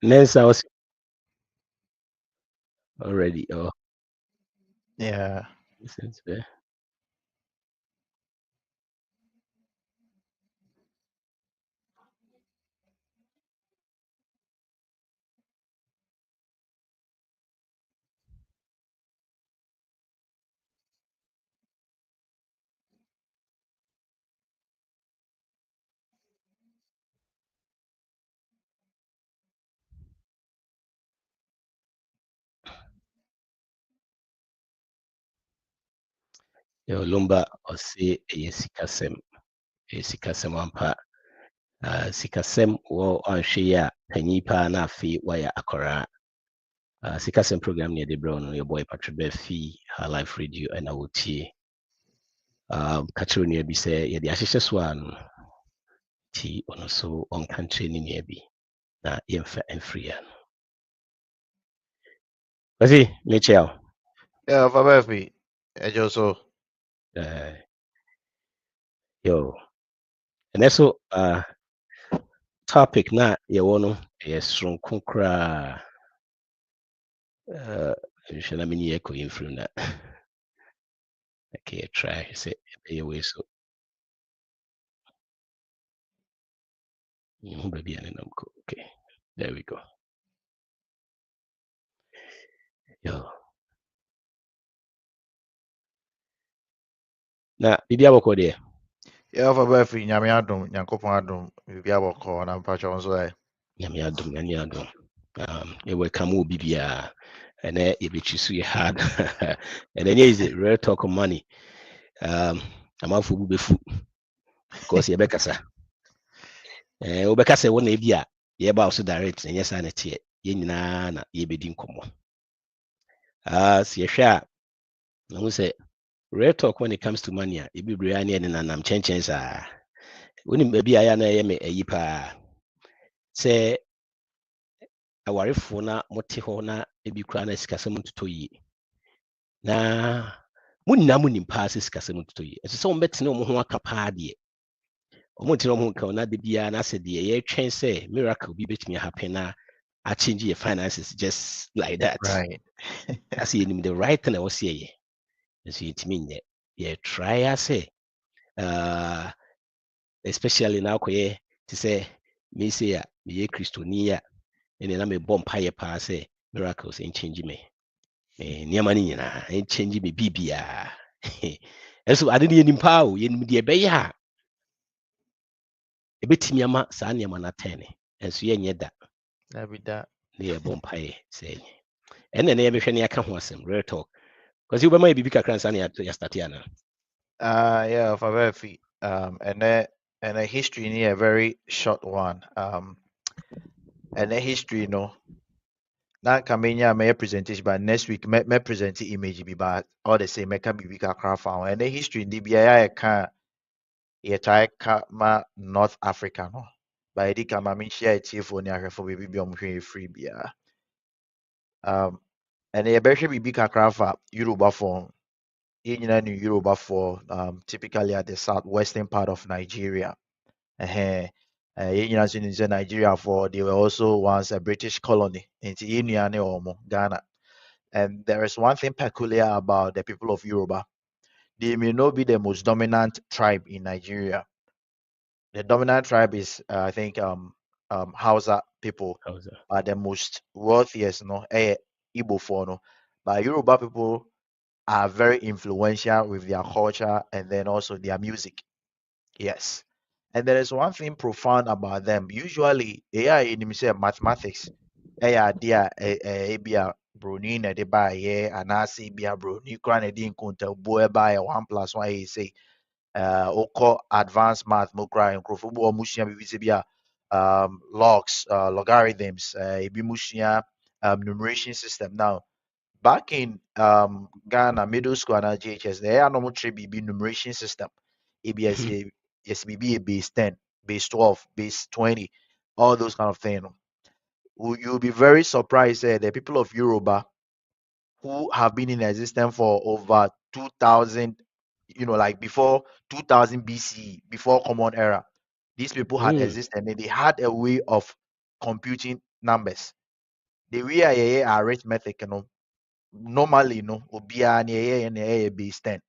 Nancy was already. Oh, Yeah. since there. Lumba or say a sikasem, ampa. Sikasem wo anhwe ya panyi pa na afi waya akora. Sikasem program near the brown your boy Patrick Befi, her life radio and awutie. Katro near be say yeah the ashes one ti ono so on country near be na yemfa free. Kasi Mitchell. Yeah, Fabefi. Ejoso. Yo. And also topic na yɛwɔ no ɛyɛ soronko koraa. Nhwɛ na mene yɛkɔ yɛmfiri na okay, try say ɛbɛyɛ wei so mehu baabi a ne nam kɔ. Okay, there we go. Yo. Na biribi abɔkɔ deɛ. Yeah, Fabefi. Nyame adom. Nyankopɔn adom. Bibi abɔkɔ na mpacho nso ɛ. Nyame adom, nyame adom. Yɛwɔ ka mu obi biara. Ɛnɛ yɛbɛkyi so yɛ hard. And then is it real talk of money. Amanfo bu bɛfu because yɛbɛkasa. Wobɛkasa wɔ na ebi a yɛba wo so direct na ɛnyɛ saa na ɛteɛ. Yɛn nyinaa na yɛbɛdi nkɔmmɔ. Sɛ yɛhwɛ a na ho sɛ real talk when it comes to money a ebi bere ne ɛne nanam kyɛnkyɛn saa. Wonim baabi a yɛ na ɛyɛ me ayi paa. Sɛ awarefoɔ na mote hɔ na ebi koraa na sikasɛm ntotɔ yie. Na mo nyinaa monim paa sɛ sikasɛm ntotɔ yie. Ɛsɛ sɛ wɔmbɛtene wɔn ho aka paa deɛ. Wɔn ntene wɔn ho nka na de biara na sɛ deɛ yɛretwɛn sɛ miracle bi bɛtumi happen na I change your finances just like that. Right. I see in the right thing I was saying. So it mean yeah, try I say especially now to say me say me Christonia and then I'm a bomb pie pa say miracles ain't changing me. Near money ain't changing me BBA. And so I didn't even power in the beya. A bit me ama sanya manatene and so yeah that. That be that. Near bomb pie say. And then every I can't want some real talk. Because you might be big cransani at Statiana. Yeah, Fabefi. And a history ni a very short one. And a history, you know. Na kamenya may presentation, but next week may present the image be but all the same make be big craft found. And the history in DBI can try ma North Africa no. By the kama min share it for near for baby be free beer. And a better be craft Yoruba form. In Yoruba for typically at the southwestern part of Nigeria. In Nigeria for they were also once a British colony in Ghana. And there is one thing peculiar about the people of Yoruba. They may not be the most dominant tribe in Nigeria, The dominant tribe is I think Hausa people How's that? are the most wealthiest, no, Igbo for no. But Yoruba people are very influential with their culture and then also their music. Yes. And there is one thing profound about them. Usually, AI in himself, mathematics, AI idea, a bruni na de ba ye, anasi bia bruni, kran edin kunta, boy by 1 + 1 say, oko advanced math, mo cry, and crofubu mushia bibisibia, logs, logarithms, ebi mushia, numeration system. Now, back in Ghana, middle school and JHS, the normal tree BB numeration system. ABS, SBB, base 10, base 12, base 20, all those kind of things. You'll be very surprised the people of Yoruba who have been in existence for over 2000, like before 2000 BCE, before Common Era. These people had Mm. existed and they had a way of computing numbers. The way I arithmetic, normally no obiara na ɛyɛ base 10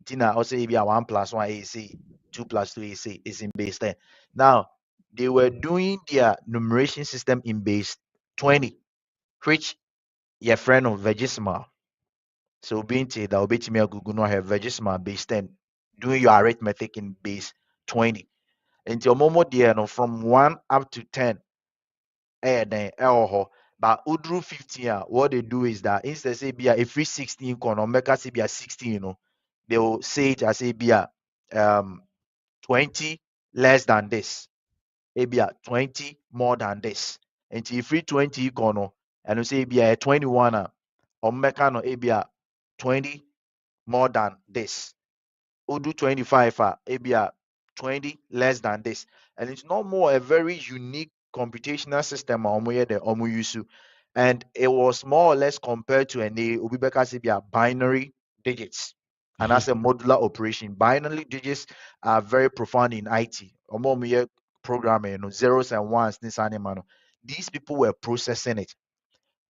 nti na ɔsɛ ebi a 1 + 1 ɛyɛ 2 + 2 ɛyɛ is in base 10. Now they were doing their numeration system in base 20, which your friend of Vegismal. So being that obetumi agugu no have Vegismal base 10, doing your arithmetic in base 20. Until Momo dear no from 1 up to 10 then but udru 15 what they do is that instead say be a free 16 con or make us be a 16, they will say it as a be a 20 less than this, a be a 20 more than this. And if free 20 con and you say be a 21 or make a be a 20 more than this. Udu 25 ABR 20 less than this. And it's no more a very unique computational system and it was more or less compared to an Ubibeka CBR binary digits. And as a modular operation, binary digits are very profound in IT. Programming, zeros and ones, this animal. These people were processing it.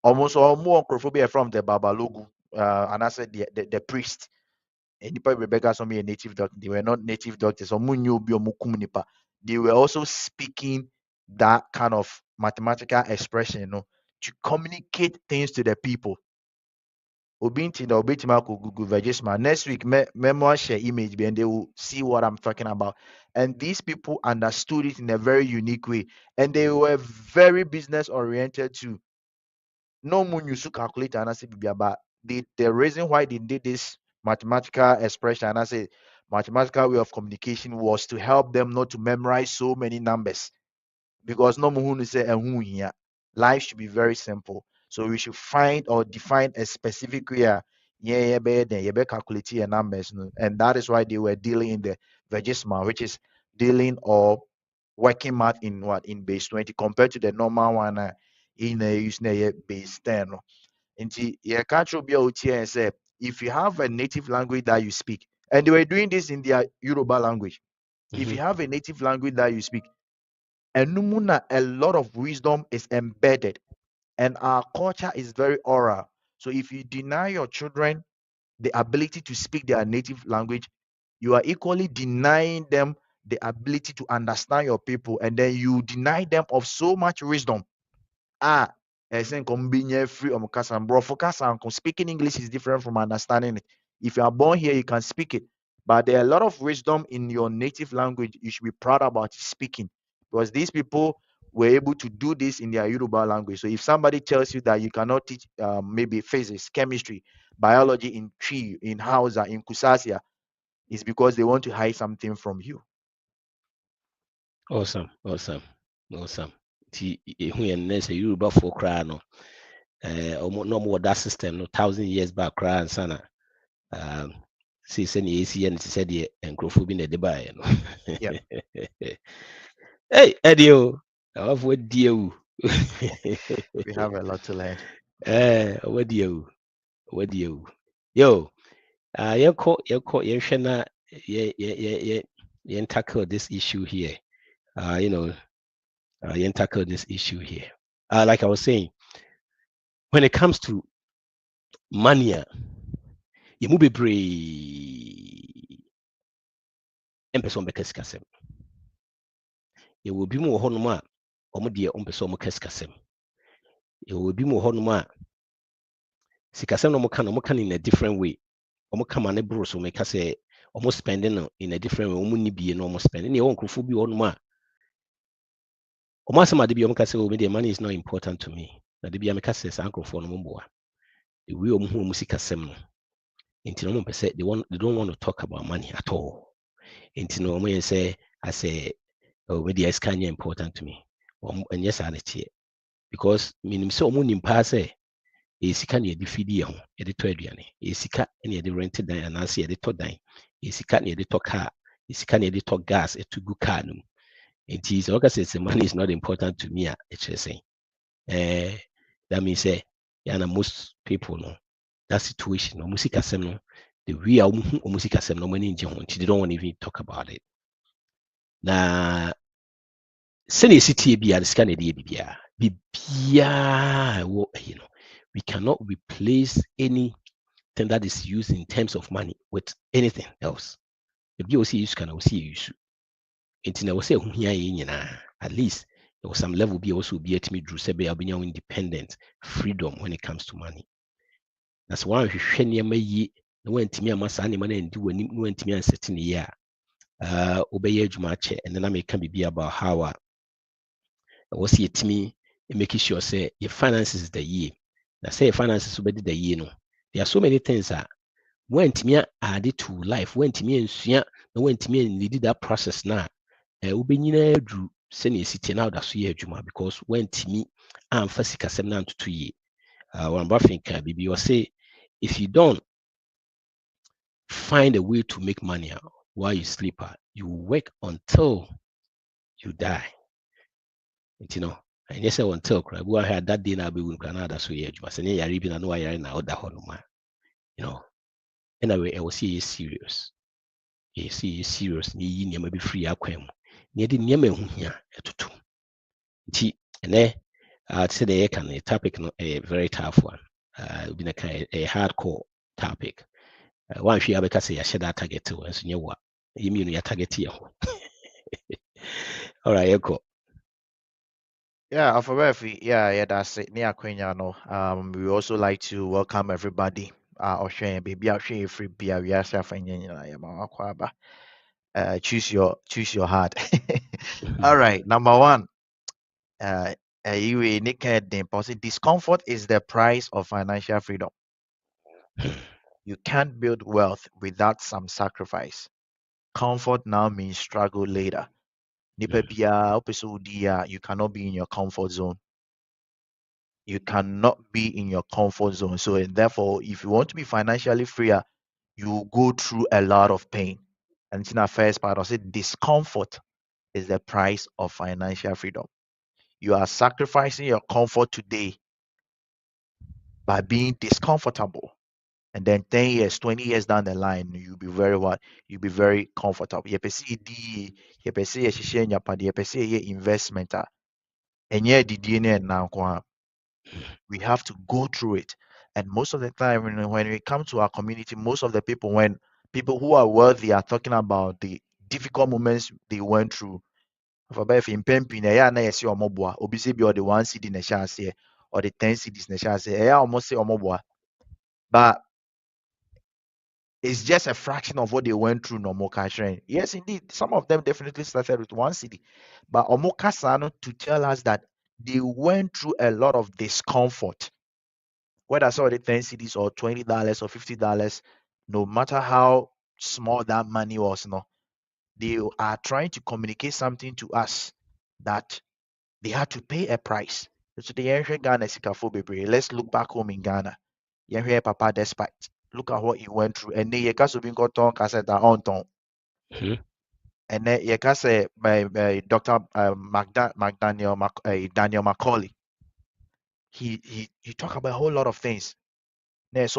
Almost all more from the Babalogu, and I said the priest and nipa Rebecca some a native doctor. They were not native doctors. They were also speaking that kind of mathematical expression, to communicate things to the people. Obinti na obetima ko Google Vegisma. Next week, memoir share image and they will see what I'm talking about. And these people understood it in a very unique way. And they were very business oriented too. No one used to calculate and I say but the reason why they did this mathematical expression and I say mathematical way of communication was to help them not to memorize so many numbers, because no one say here. Life should be very simple. So we should find or define a specific way. Calculate your numbers, and that is why they were dealing in the Vegisma, which is dealing or working math in in base 20 compared to the normal one in using base 10. Nti yɛka kyerɛ obi a otie say if you have a native language that you speak, and they were doing this in their Yoruba language, if you have a native language that you speak, enumuna a lot of wisdom is embedded, and our culture is very oral. So if you deny your children the ability to speak their native language, you are equally denying them the ability to understand your people, and then you deny them of so much wisdom. Saying free speaking English is different from understanding it. If you are born here, you can speak it. But there are a lot of wisdom in your native language you should be proud about speaking. Because these people were able to do this in their Yoruba language. So if somebody tells you that you cannot teach maybe physics, chemistry, biology in Tree, in Hausa, in Kusasia, it's because they want to hide something from you. Awesome. Ti ehu yɛ nnɛ sɛ Yorubafoɔ koraa no, na ɔmo wɔ that system no 1,000 years back koraa nsa na sei sɛnea yɛsi yɛ no te sɛ deɛ nkurɔfoɔ bi na ɛde baeɛ no. Hey, Eddie o, awafoɔ die o. We have a lot to learn. Ɔwɔ die o. Yo, yɛhwɛ na yɛn tackle this issue here. Tackle this issue here. Like I was saying, when it comes to money, you move bebree. Empɛsɛ ɔmbɛka sikasɛm. yɛwɔ bi mu wɔ hɔnom a ɔmo deɛ ɔmpɛ sɛ ɔmo ka sikasɛm. Yɛwɔ bi mu wɔ hɔnom a sikasɛm na ɔmo ka no in a different way. Ɔmo ka ma ne boro so meka sɛ ɔmo spending no in a different way. Ɔmo ni bie na ɔmo spending. Ne yɛwɔ nkurɔfoɔ bi wɔ hɔnom a ɔmo asɛm ade bi ɔmo ka sɛ ɔmo deɛ money is not important to me. Na de bi a meka sɛ saa nkurɔfoɔ no mo mboa. The way ɔmo hu ɔmo sikasɛm no. Nti na ɔmo pɛ sɛ they don't want to talk about money at all. Nti na ɔmo yɛ sɛ asɛ ɔmo deɛ sika nyɛ important to me. Ɔmo ɛnyɛ saa ne teɛ. Because menim sɛ ɔmo nim paa sɛ ɛyɛ sika na yɛde fidi yɛn ho, yɛde tɔ aduane. Ɛyɛ sika na yɛde rent dan anaasɛ yɛde tɔ dan. Ɛyɛ sika na yɛde tɔ car. Ɛyɛ sika na yɛde tɔ gas ɛto gu car no mu. Nti sɛ ɔka sɛ money is not important to me a ɛkyerɛ sɛ that means sɛ yɛn most people no that situation no ɔmo sikasɛm no the way a ɔmo hu ɔmo sikasɛm no ɔmo ani ngye ho nti they don't want to even talk about it. Na sɛnea esi tie biara sika na yɛde yɛ biribiara. Biribiara ɛwɔ ɛyi no. We cannot replace anything that is used in terms of money with anything else. If you see use can see use. Nti na wɔsɛ ɛho hia yɛn nyinaa. At least there was some level bi a wɔsɛ obi atumi duru sɛ bɛyɛ ɔbɛnya independent freedom when it comes to money. Na sɛ wɔanhwehwɛ nneɛma yie na wɔantumi ama saa nneɛma no andi w'anim na wɔantumi ansɛte ne yie a wobɛyɛ adwuma akyɛ. Ɛno na meka biribi about how a wɔsɛ yɛtumi make sure sɛ your finances da yie. Na sɛ your finances wobɛde da yie no, there are so many things a wɔantumi add it to life, wɔantumi ansua na wɔantumi lead that process na wobɛnyina aduru sɛnea ɛsi tie na woda so yɛ adwuma because wɔantumi amfa sikasɛm no antoto yie. Warren Buffett ka biribi ɔsɛ if you don't find a way to make money while you sleep, you work until you die. Nti no ɛnyɛ sɛ until kora bi wɔ ha that day na abɛwu nkora na ada so yɛ adwuma sɛ ne yare bi na no wayare na woda hɔ nom a ɛna ɛwɔ sɛ yɛyɛ serious. Yɛyɛ serious na yɛyi nneɛma bi firi akwan mu. Na yɛde nneɛma ɛho hia ɛtoto. Nti ɛnɛ sɛ deɛ yɛka no topic no ɛyɛ very tough one. Bi na ka ɛyɛ hardcore topic. Wanhwɛ abɛka sɛ yɛahyɛ da target wɔ nso nyɛ wo a yɛmmienu yɛ target yɛ ho. Alright, yɛkɔ. Yeah, Alphabefi, yeah, that's it. Nia no. We also like to welcome everybody. Oshen, baby, Oshen, free beer, we are choose your heart. All right, number one. You Nick discomfort is the price of financial freedom. You can't build wealth without some sacrifice. Comfort now means struggle later. You cannot be in your comfort zone. You cannot be in your comfort zone. So therefore, if you want to be financially freer, you go through a lot of pain. And it's in our first part, I said discomfort is the price of financial freedom. You are sacrificing your comfort today by being discomfortable. And then 10 years, 20 years down the line, you'll be very what? You'll be very comfortable. You investment. And yeah, the DNA now we have to go through it. And most of the time, when we come to our community, most of the people, when people who are wealthy are talking about the difficult moments they went through. If in Pempin, obviously be or the 1 city in the chance or the 10 cities in the chance, almost say but it's just a fraction of what they went through no more cash. Yes, indeed. Some of them definitely started with 1 city. But Omoka Sano to tell us that they went through a lot of discomfort. Whether it's already 10 cities or $20 or $50, no matter how small that money was, no, they are trying to communicate something to us that they had to pay a price. So the Ghana let's look back home in Ghana. Papa despite. Look at what he went through. And then you can got on cassette on ton. And then you can say by Dr. Daniel Macaulay. He talked about a whole lot of things. Yes,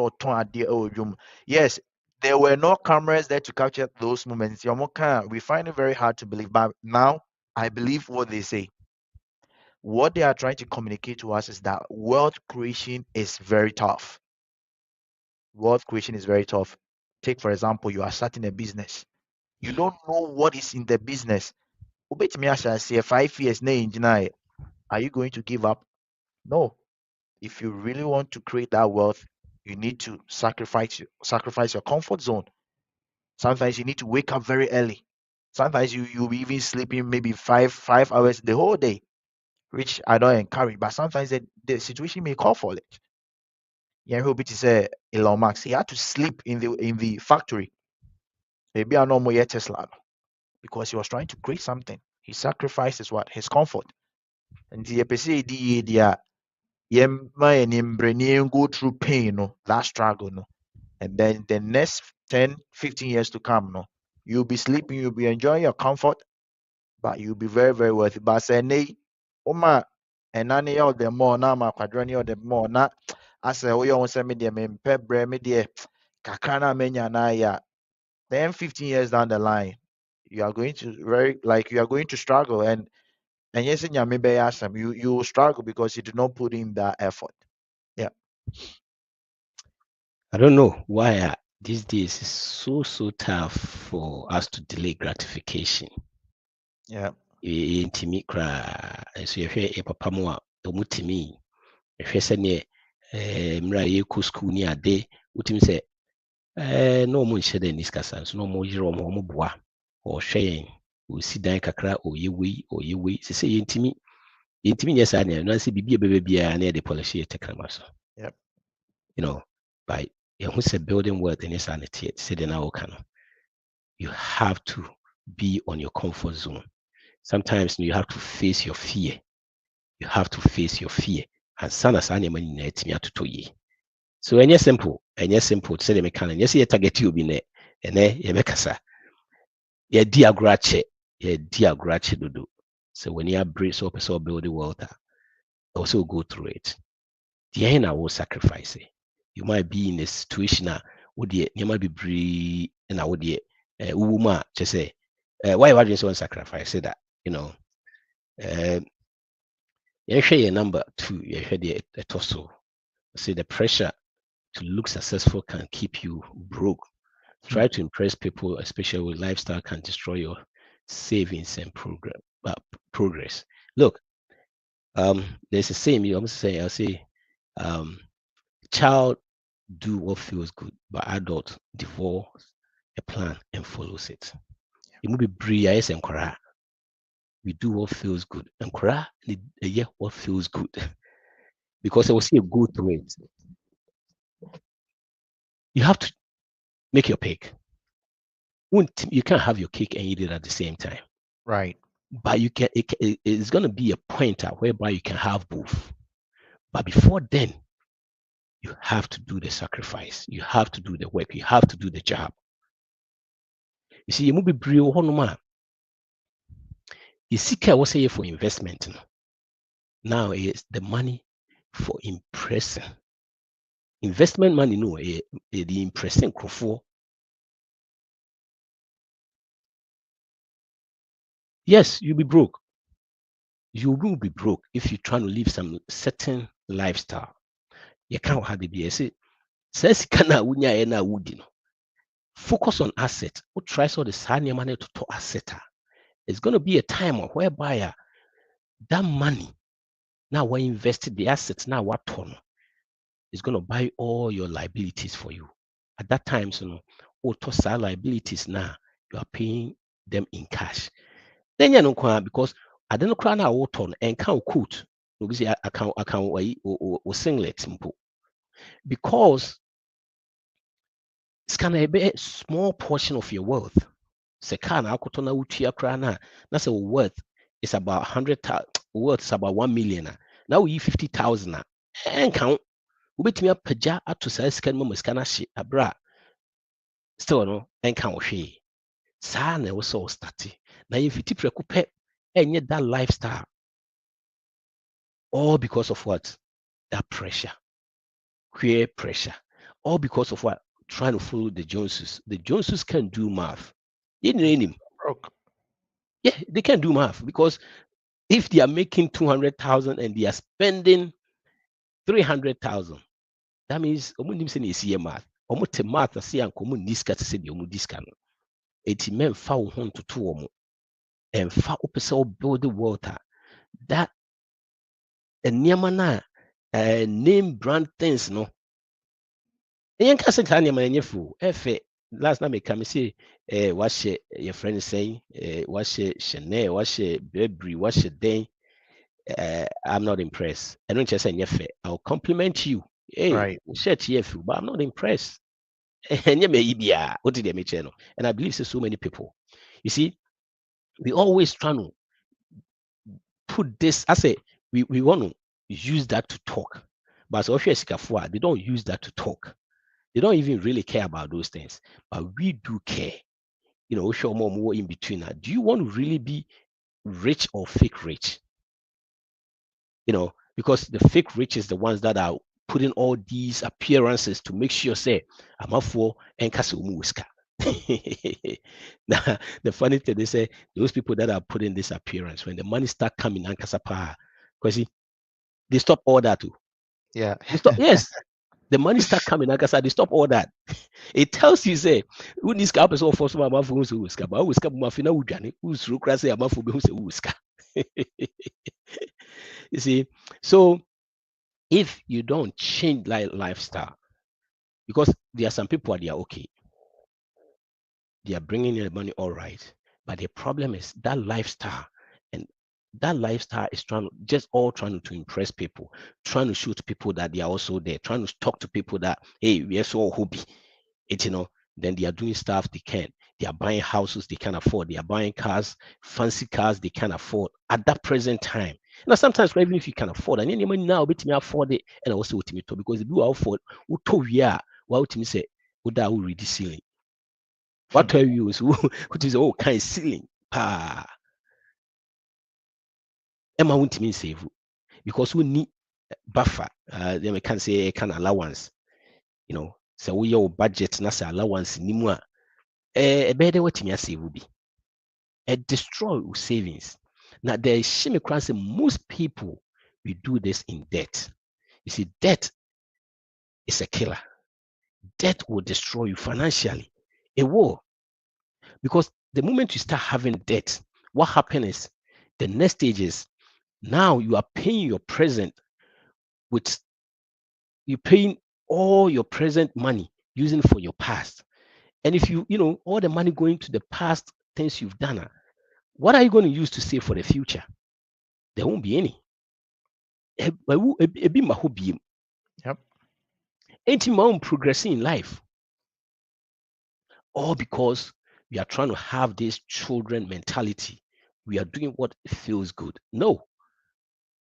there were no cameras there to capture those moments. We find it very hard to believe, but now I believe what they say. What they are trying to communicate to us is that wealth creation is very tough. Wealth creation is very tough. Take, for example, you are starting a business. You don't know what is in the business. Ubetumi ahyɛ 5 years na engyina. Are you going to give up? No. If you really want to create that wealth, you need to sacrifice your comfort zone. Sometimes you need to wake up very early. Sometimes you'll be even sleeping maybe five hours the whole day, which I don't encourage. But sometimes the situation may call for it. Yeah, I hope it is Elon Musk. He had to sleep in the factory. Maybe I know more yet Tesla because he was trying to create something. He sacrificed his comfort. And the episode go through pain, no, that struggle, no. And then the next 10, 15 years to come, no, you'll be sleeping, you'll be enjoying your comfort, but you'll be very, very wealthy. But say, nay, Oma, and any of them more, now my quadrant of them more, not I say, oh, you want to send me the pep, me dear, kakana menya na ya, 10, 15 years down the line, you are going to you are going to struggle. And yes, in your maybe you will struggle because you did not put in that effort. Yeah. I don't know why these days it's so tough for us to delay gratification. Yeah. Intimi kra so yɛhwɛ papa mu a ɔmo timi yɛhwɛ sɛneɛ mmra yɛkɔ school ni ade wotumi sɛ na ɔmo nhyɛ dɛ nis kasa so na ɔmo yere ɔmo boa ɔhwɛ yɛn ɔsi dan kakra ɔyɛ wei sɛ yɛntimi nyɛ saa nea na sɛ biribi a ɛbɛba biara na yɛde polish yɛ tekrama so. Yep. You know, by yɛho sɛ building wealth ɛnyɛ saa ne teɛ sɛdeɛ na wɔka no, you have to be on your comfort zone. Sometimes you have to face your fear. You have to face your fear. And sana saa nneɛma nyinaa atumi atotɔ yie. So ɛnyɛ simple sɛdeɛ meka no, ɛnyɛ sɛ yɛtarget obi nɛ ɛnɛ yɛbɛkasa. Yɛdi agorɔ akyɛ dodo. So when you are brave, so wopɛ build the wealth, also go through it. Deɛ na wo sacrifice. You might be in a situation where you might be brave and I would woman just say why would you so sacrifice say that, you know. You share your number 2, you share the torso. See, the pressure to look successful can keep you broke. Try to impress people, especially with lifestyle, can destroy your savings and progress. Look, there's a saying you almost say, I'll say, child do what feels good, but adult devour a plan and follows it. It will be brilliant and correct. We do what feels good, and correct what feels good, because I will see a go through it. You have to make your pick. You can't have your cake and eat it at the same time. Right. But you can. It's going to be a point whereby you can have both. But before then, you have to do the sacrifice. You have to do the work. You have to do the job. You see, you must be brave. You see, I was say for investment. Now is the money for impressing. Investment money, no, the impressing crowd. Yes, you'll be broke. You will be broke if you're trying to live some certain lifestyle. You can't have it. Say, says kana wunya na wudi no. Focus on asset. Who tries all the sanya money to asset? It's going to be a time whereby that money now we're invested the assets now what ton is going to buy all your liabilities for you. At that time, so no, to liabilities now you are paying them in cash. Then you know because I don't know now what ton and can't quote. Obviously, I can't or singlet simple because it's kind of a small portion of your wealth. Sekana akotona utia krana. That's a worth. It's about 100,000. Worth is about 1 million. Now we 50,000. And count. Ubetimi apaja ato saa sika no sika na hye abra. Still no and count hwe. Saa na we so start. Na ye fiti preko pe enye that lifestyle. All because of what? That pressure. Peer pressure. All because of what? Trying to follow the Joneses. The Joneses can do math. You know him. Yeah, they can do math because if they are making 200,000 and they are spending 300,000, that means omunim se na see math. Omo te math ase anko omo niska te se de omo diska no. Eti men fa wo ho ntoto omo. and fa opese build the water that nneɛma na name brand things no yɛn ka sɛ saa nneɛma ɛnyɛ fu ɛfɛ last na meka me say wahyɛ your friend saying wahyɛ Chanel wahyɛ Burberry wahyɛ den I'm not impressed. I don't just say nyɛ I'll compliment you. Hey, shirt yɛ fu, but I'm not impressed. And I believe so many people. You see, we always trying to put this. I say we want to use that to talk, but so they don't use that to talk. They don't even really care about those things, but we do care. You know, show more in between. Do you want to really be rich or fake rich? You know, because the fake rich is the ones that are putting all these appearances to make sure say I'm up for and whisker. Now, the funny thing they say those people that are putting this appearance when the money start coming and because they stop all that too. Yeah. Yes, the money start coming and they stop all that. It tells you say who this cap is all for some amount who's whisker, but whisker mafina ujani who's rucra say amount for who's a whisker. You see, so if you don't change lifestyle, because there are some people they are okay, they are bringing in the money all right, but the problem is that lifestyle, and that lifestyle is trying to impress people, trying to show to people that they are also there, trying to talk to people that hey, we are so hobby, it then they are doing stuff they can. They are buying houses they can afford. They are buying cars, fancy cars they can afford at that present time. Now, sometimes even if you can afford, and any money now, bet me afford it, and also with me too, because if you afford, who told you, what me say, would that read the ceiling? What tell you is which is all kind of ceiling? Emma won't mean save because we need buffer. Then we can say a kind of allowance, you know. So we your budget, nasa allowance, ni more. A better what me say will be a destroy savings. Now there is shame across most people we do this in debt. You see, debt is a killer. Debt will destroy you financially. It will. Because the moment you start having debt, what happens is the next stage is now you are paying your present with you paying all your present money using for your past. And if you know all the money going to the past things you've done, what are you going to use to save for the future? There won't be any. Yep. Ain't my progressing in life. All because we are trying to have this children mentality. We are doing what feels good. No.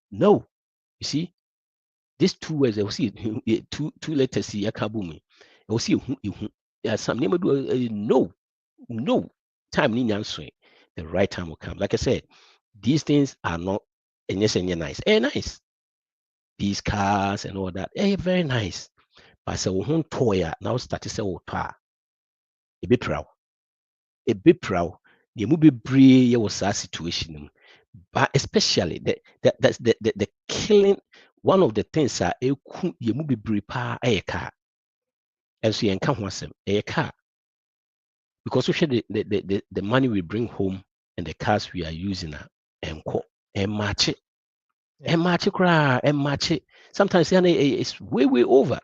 You see, these two words, I will see two letters here, kabumi. I will see some name no time the right time will come. Like I said, these things are not nice. Nice. These cars and all that, very nice. But so toya now start to say a bit proud. The movie brave was that situation. But especially that's the killing. One of the things are you movie brave a car. And so you can't a car. Because we share the money we bring home and the cars we are using and match it. And match it. Sometimes it's way over.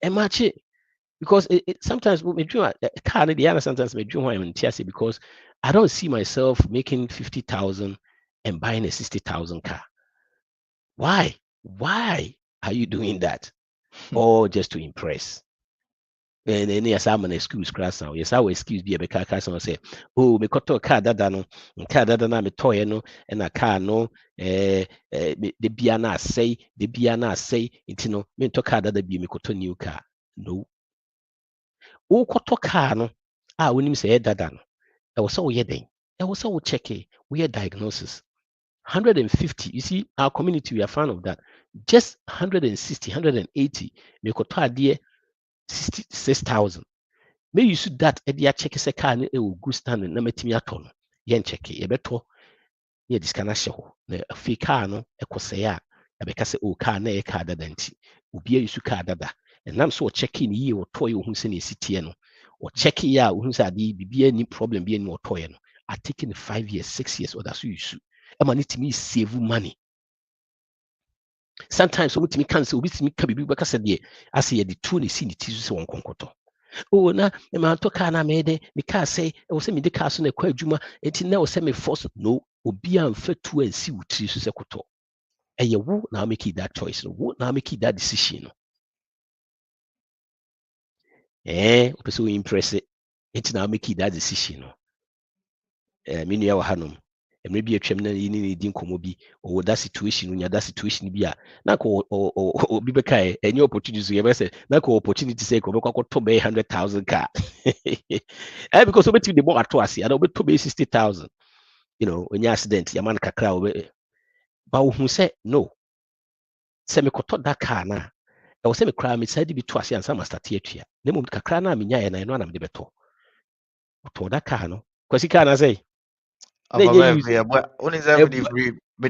And match it. Because sometimes we dream a car, the other sometimes we dream in TSC because I don't see myself making 50,000 and buying a 60,000 car. Why are you doing that? Or just to impress? And then yes, I'm an excuse class now. Yes, I will excuse be a car and say, oh, me got a car that no, car that na me toy no, and a car no, the biana say, it no, me to car that be me got a new car. No. Wokoto car no when you say dada no I was so yeding I was so check we diagnosis 150. You see our community we are fan of that. Just 160 180 me koto ade 66,000 me use that e dia check say car no e wo good standing na matimi ato no yen check e beto ye diska na hye ho na afi car no e koseye a e be ka say o car na e car dada nti obi use car dada and nam so check in ye o toy o hu se na esitie no or check ya who said the BBA any problem be any more toy. are taking 5 years, 6 years, or that's what you should. Money to me save money. Sometimes so me can say obi timi ka bibi baka said I say the two ni see the tisu se won konkoto. Oh na me man to car na me de me car say e say me de car so na kwa adwuma enti na o say me force no obi amfa tu ansi wutiri so se koto. Eye wo na make that choice no wo na make that decision no. O person we impress it enti na make that decision no. Me nua wa hanom mmerɛ bi atwam na yini ne di nkɔmmɔ bi ɔwɔ that situation nya that situation bi a na ko obi bɛka any opportunity so yɛbɛ sɛ na ko opportunity sɛ ko bɛkɔ akɔtɔ bɛyɛ 100,000 car because obɛtumi de bɔ ato ase ana obɛtɔ bɛyɛ 60,000 onye accident yɛma no kakra ba wohu sɛ no sɛ mekɔtɔ that car na ɛwɔ sɛ mekora mesaa de bi to ase ansa ma starte atua na mmom kakra no a menyaeɛ na ɛno ana mede bɛtɔ wotɔ that car no kwasi car na sɛ But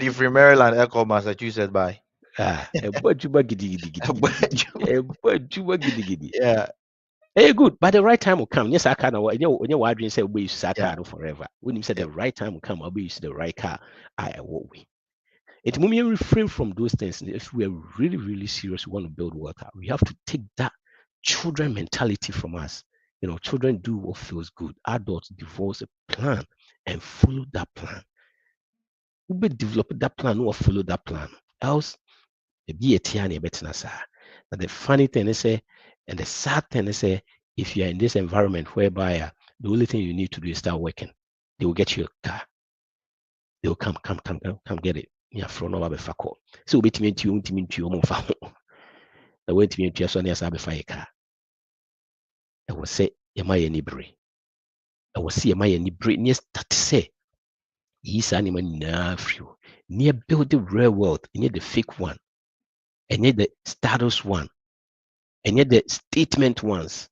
if Maryland Echo Massachusetts by adwuma gidigidi. Yeah. Good, but the right time will come. Yes, I can. You why dream say we use that car forever. When you say the right time will come, I'll be use the right car. I will we. It will mean refrain from those things. If we are really, really serious, we want to build water, we have to take that children mentality from us. Children do what feels good. Adults divorce a plan and follow that plan. We develop that plan or follow that plan. Else, be a tiani better. But the funny thing is, and the sad thing is, if you are in this environment whereby the only thing you need to do is start working, they will get you a car. They will come get it. Yeah, from over the call. So we mean to you more. The way to me to your as I a car. I will say, am I any brain? I will see am I any brain? Yes, that say, yes, animal now free. Near build the real world, near the fake one, and yet the status one, and yet the statement ones.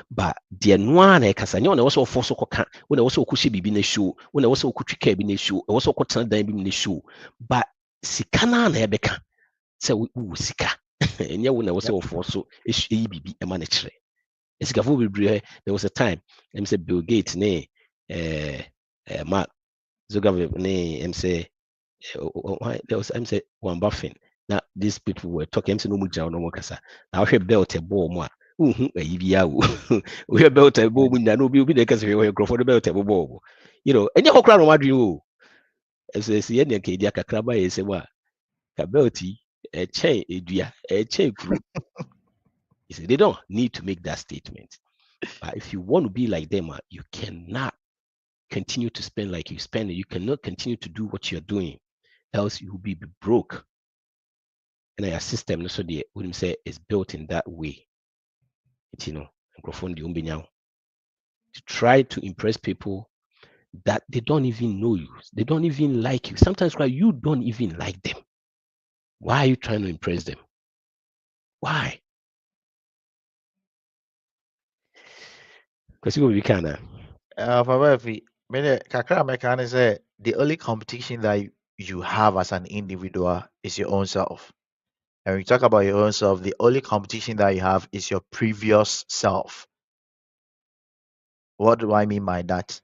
But the one I can you also force when I also could be in a show, when I also could care in a show, I also could turn down in a show. But Sikana Nebeka say we sika. And yet when I was so force so it's a manager. It's there was a time I'm say Bill Gates ne Mark Zuckerberg ne I'm say there was I'm say Warren Buffett. Now these people were talking to no more no kasa. Now I belt a ball more. We have built a boom in no be because we were for the belt a bob. And your crown of you as a Siena Kadia Kakraba is a wa Kabelti, a chain, a chain group. They don't need to make that statement. But if you want to be like them, you cannot continue to spend like you spend. You cannot continue to do what you're doing, else you will be broke. And our system, so the wouldn't say is built in that way. Microphone to try to impress people that they don't even know you, they don't even like you. Sometimes you don't even like them. Why are you trying to impress them? Why? Because you will be kind of Kakra say the only competition that you have as an individual is your own self. And when you talk about your own self, the only competition that you have is your previous self. What do I mean by that?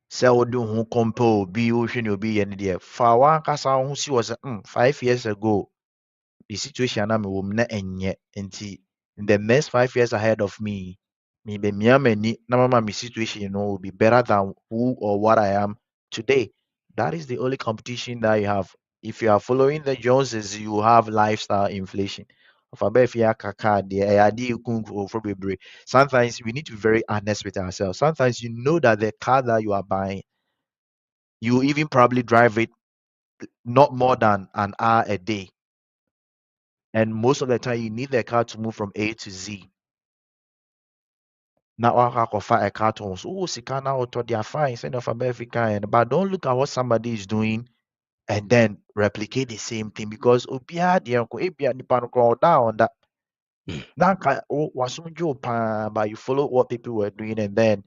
Say what do who compare be ocean be any there. For one kasa who see was 5 years ago, the situation I'm na enye nti in the next 5 years ahead of me, me be many na mama my situation will be better than who or what I am today. That is the only competition that you have. If you are following the Joneses, you have lifestyle inflation. Sometimes we need to be very honest with ourselves. Sometimes you know that the car that you are buying, you even probably drive it not more than an hour a day. And most of the time, you need the car to move from A to Z. Now, a car to sika na auto they are fine, send off a but don't look at what somebody is doing and then replicate the same thing because obia the uncle ebia nipa no down on that. Now, but you follow what people were doing and then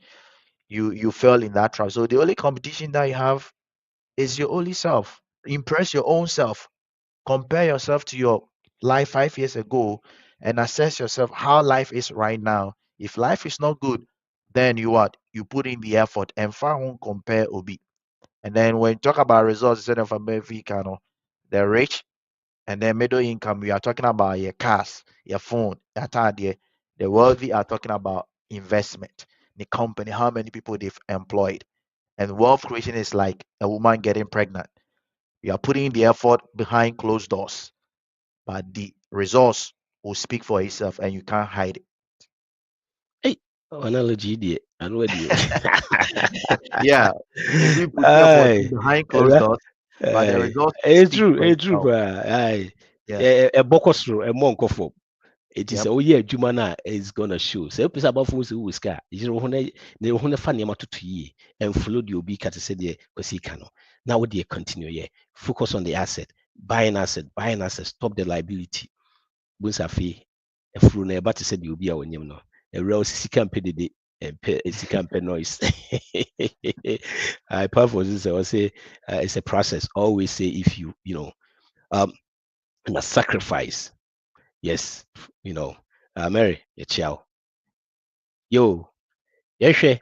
you fell in that trap. So the only competition that you have is your only self. Impress your own self. Compare yourself to your life 5 years ago and assess yourself how life is right now. If life is not good, then you put in the effort and won't compare obi. And then when you talk about results instead of a Benfica, the rich and then middle income, we are talking about your cars, your phone, your target. The wealthy are talking about investment, the company, how many people they've employed. And wealth creation is like a woman getting pregnant. You are putting the effort behind closed doors, but the results will speak for itself and you can't hide it. Hey, analogy deɛ ano deɛ. Yeah, we put effort Aye, behind closed ɛbɛ doors, but the aye. results It's speak true, for it's true itself. paa. Aye. Yeah, Ɛbɔkɔ soro, ɛmmɔ nkɔ fam. It is yep, sɛ woyɛ adwuma no a is gonna show. Sɛ wopɛ sɛ abɔfo sɛ wowɔ sika a, yere wo ho na wo ho no fa nneɛma toto yie ɛmfolo deɛ obi ka te sɛ deɛ kwasi ka no. Na wo deɛ continue yɛ. Focus on the asset. Buying asset, stop the liability. Bohu sɛ afei afuro no ɛba te sɛ deɛ obi a ɔnyam no. Ɛwura wo sɛ sika mpɛ dede, sika mpɛ noise. I purpose is I say it's a process. Always say if you know um and a sacrifice. Yes, Mary, a ciao. Yo, yeah,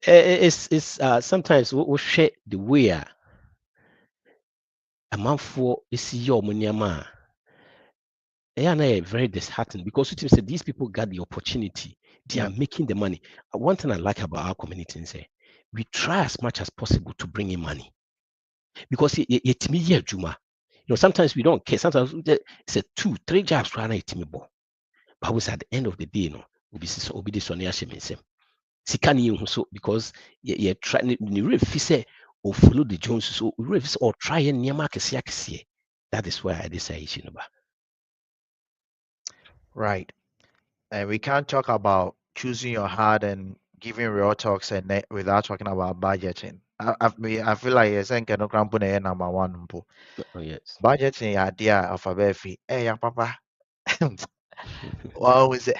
it's sometimes we share the way a man for is your money ma. Yeah, very disheartened because it said these people got the opportunity. They yeah, are making the money. One thing I like about our community is we try as much as possible to bring in money because it's me here, Juma. Sometimes we don't care. Sometimes it's a 2, 3 jobs run it me bo. But was at the end of the day, obi this on yashim. Sika ni hu so because you try ni refi say or follow the Jones so refi or try and nneɛma akɛseɛ. That is why I decided you know. right. And we can't talk about choosing your heart and giving real talks and without talking about budgeting. I feel like yes, and cannot cramp number one. Oh yes. Budgeting idea of a baby. Hey, yeah, papa. Well, was it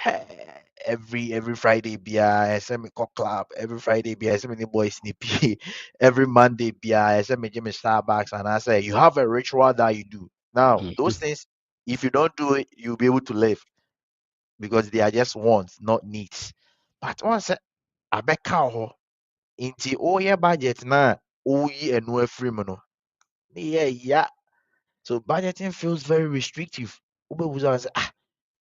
every Friday bia SM club every Friday bia SM the boys snippy every Monday bia SM Jimmy Starbucks and I say you have a ritual that you do. Now those things, if you don't do it, you'll be able to live because they are just wants, not needs. But once I bet cow into all your budget na all year and no free mono. Yeah. So budgeting feels very restrictive. Ube was always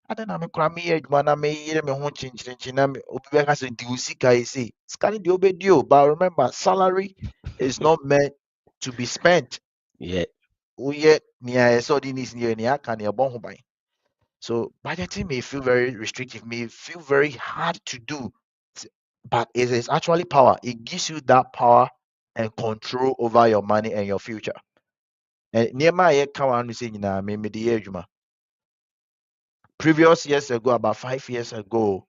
ada na mekora meyɛ adwuma na meyere me ho kyenkyerenkye na obi bɛka sɛ nti wo sika yi sei sika no deɛ wobɛdi o but remember salary is not meant to be spent. Yeah. Woyɛ nea ɛsɛ sɛ ɔde ne si yɛ nea aka nea ɛbɔ ho ban. So budgeting may feel very restrictive, may feel very hard to do, but it is actually power. It gives you that power and control over your money and your future. And nneɛma a yɛka wa no sɛ nyinaa mede yɛ adwuma. Previous years ago, about 5 years ago,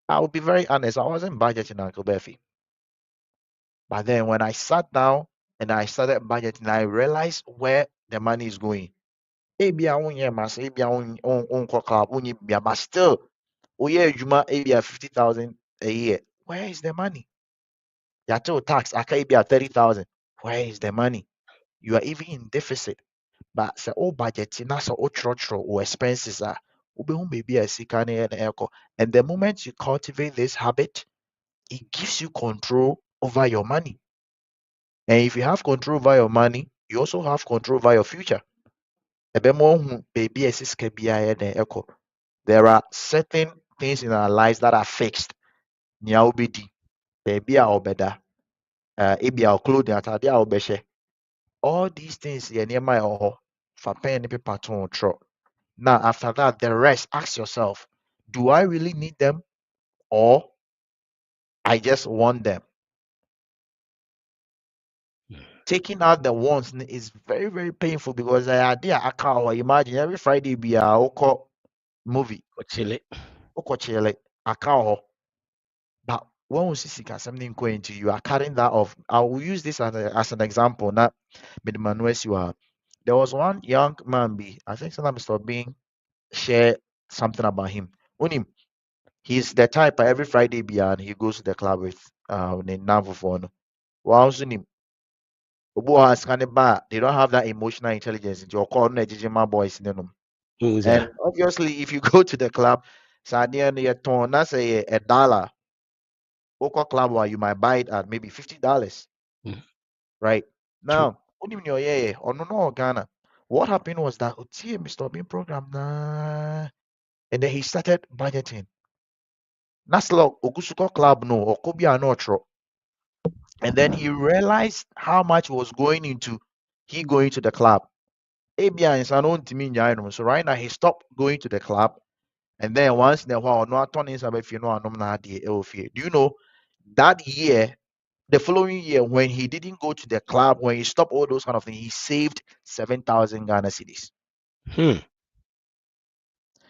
I will be very honest, I wasn't budgeting Uncle Beffy. But then when I sat down and I started budgeting, I realized where the money is going. Ebi a wonyɛ mas, ebi a wonkɔ club, wonyi bia, but still, woyɛ adwuma ebi a 50,000 a year. Where is the money? Yɛatew tax, aka ebi a 30,000. Where is the money? You are even in deficit. But sɛ wo budgeting na sɛ wotwerɛtwerɛ wo expenses a, wobɛhu baabi a sika no yɛ na ɛkɔ. And the moment you cultivate this habit, it gives you control over your money. And if you have control over your money, you also have control over your future. There are certain things in our lives that are fixed. All these things now after that, the rest, ask yourself, do I really need them or I just want them? Taking out the wants is very, very painful because the idea I can't imagine every Friday be a oko movie. Chile. Oko chile, I can't. But when we see something going to you are carrying that off. I will use this as an example. Now, with Manuel, you are. There was one young man, I think sometimes Mr. Being share something about him. On him, he's the type every Friday and he goes to the club with the Navu phone. Once in him, they don't have that emotional intelligence. Your call boys in them. And obviously, if you go to the club, Sadian that's a dollar. Oko club where you might buy it at maybe $50. Mhm. Right? True. Now, no Ghana. What happened was that Mr. Bean program and then he started budgeting. Naslo Okusuko club no Okobia no tro. And then he realized how much was going into he going to the club. ABI is an own team. So right now he stopped going to the club. And then once in a while, no attorney is if you know, do you know that year, the following year, when he didn't go to the club, when he stopped all those kind of things, he saved 7,000 Ghana cedis.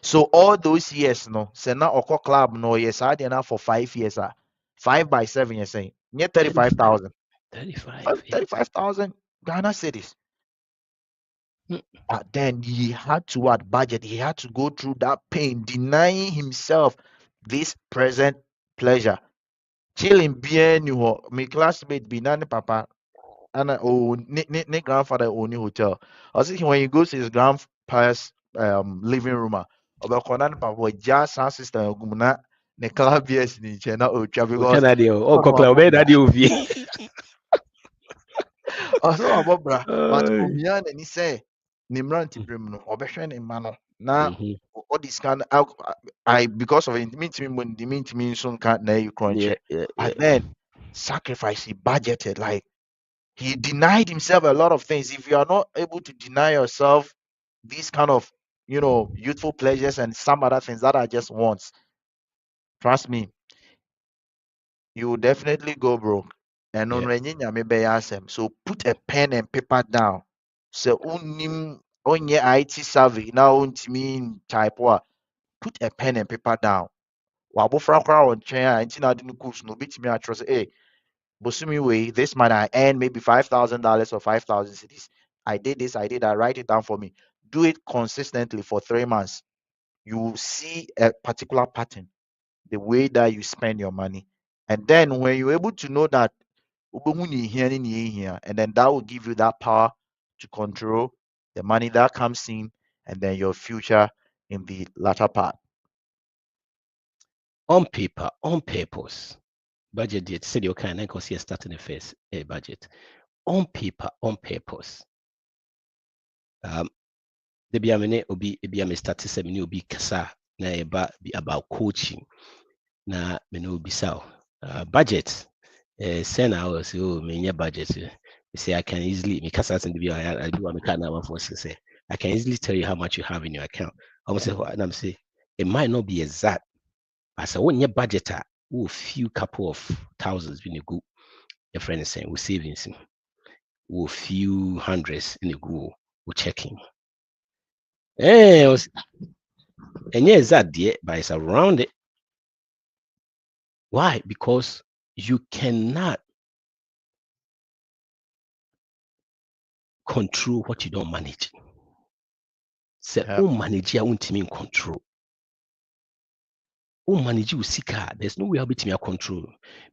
So all those years, no, say now Oko club, no, yes, I did now for 5 years, 5 by 7, you're saying, near 35,000. 35,000 Ghana cedis. But then he had to budget. He had to go through that pain, denying himself this present pleasure. Chilling bien you my classmate be nani papa and ne grandfather own hotel. I was thinking when he goes to his grandpa's living room, nani papa just sound system gumna ne club yes ni chena ocha because Kokla obey that you be. also abobra but ohia na ni say ni mranti brem no obehwe ne ma no na all this kind I because of it means me so can na you crunch and then sacrifice he budgeted like he denied himself a lot of things. If you are not able to deny yourself these kind of youthful pleasures and some other things that are just wants, trust me, you will definitely go broke. And on so put a pen and paper down. So on your IT survey now mean type what put a pen and paper down. Wabofra kwa on chair and tina didn't course no bit me trust hey Bosumi way this month I earn maybe $5,000 or 5,000 cities. I did this, I did that, write it down for me. Do it consistently for 3 months. You will see a particular pattern, the way that you spend your money. And then when you're able to know that and then that will give you that power to control the money that comes in and then your future in the latter part. On paper, on purpose, budget date said you can because you're starting the first budget. On paper, on purpose. The biamene obi biame start to say me obi kasa na eba about coaching na me no bisa budget send out say oh me budget say I can easily me kasa send the I do am kind of for say I can easily tell you how much you have in your account. I'm say and I'm say it might not be exact. As a when your budget a few couple of thousands in a go your friend is saying we savings we few hundreds in a go we checking. And yes, that there, but it's around it. Why? Because you cannot control what you don't manage. So, manage your own team in control. Manage you seek there's no way I'll be to your control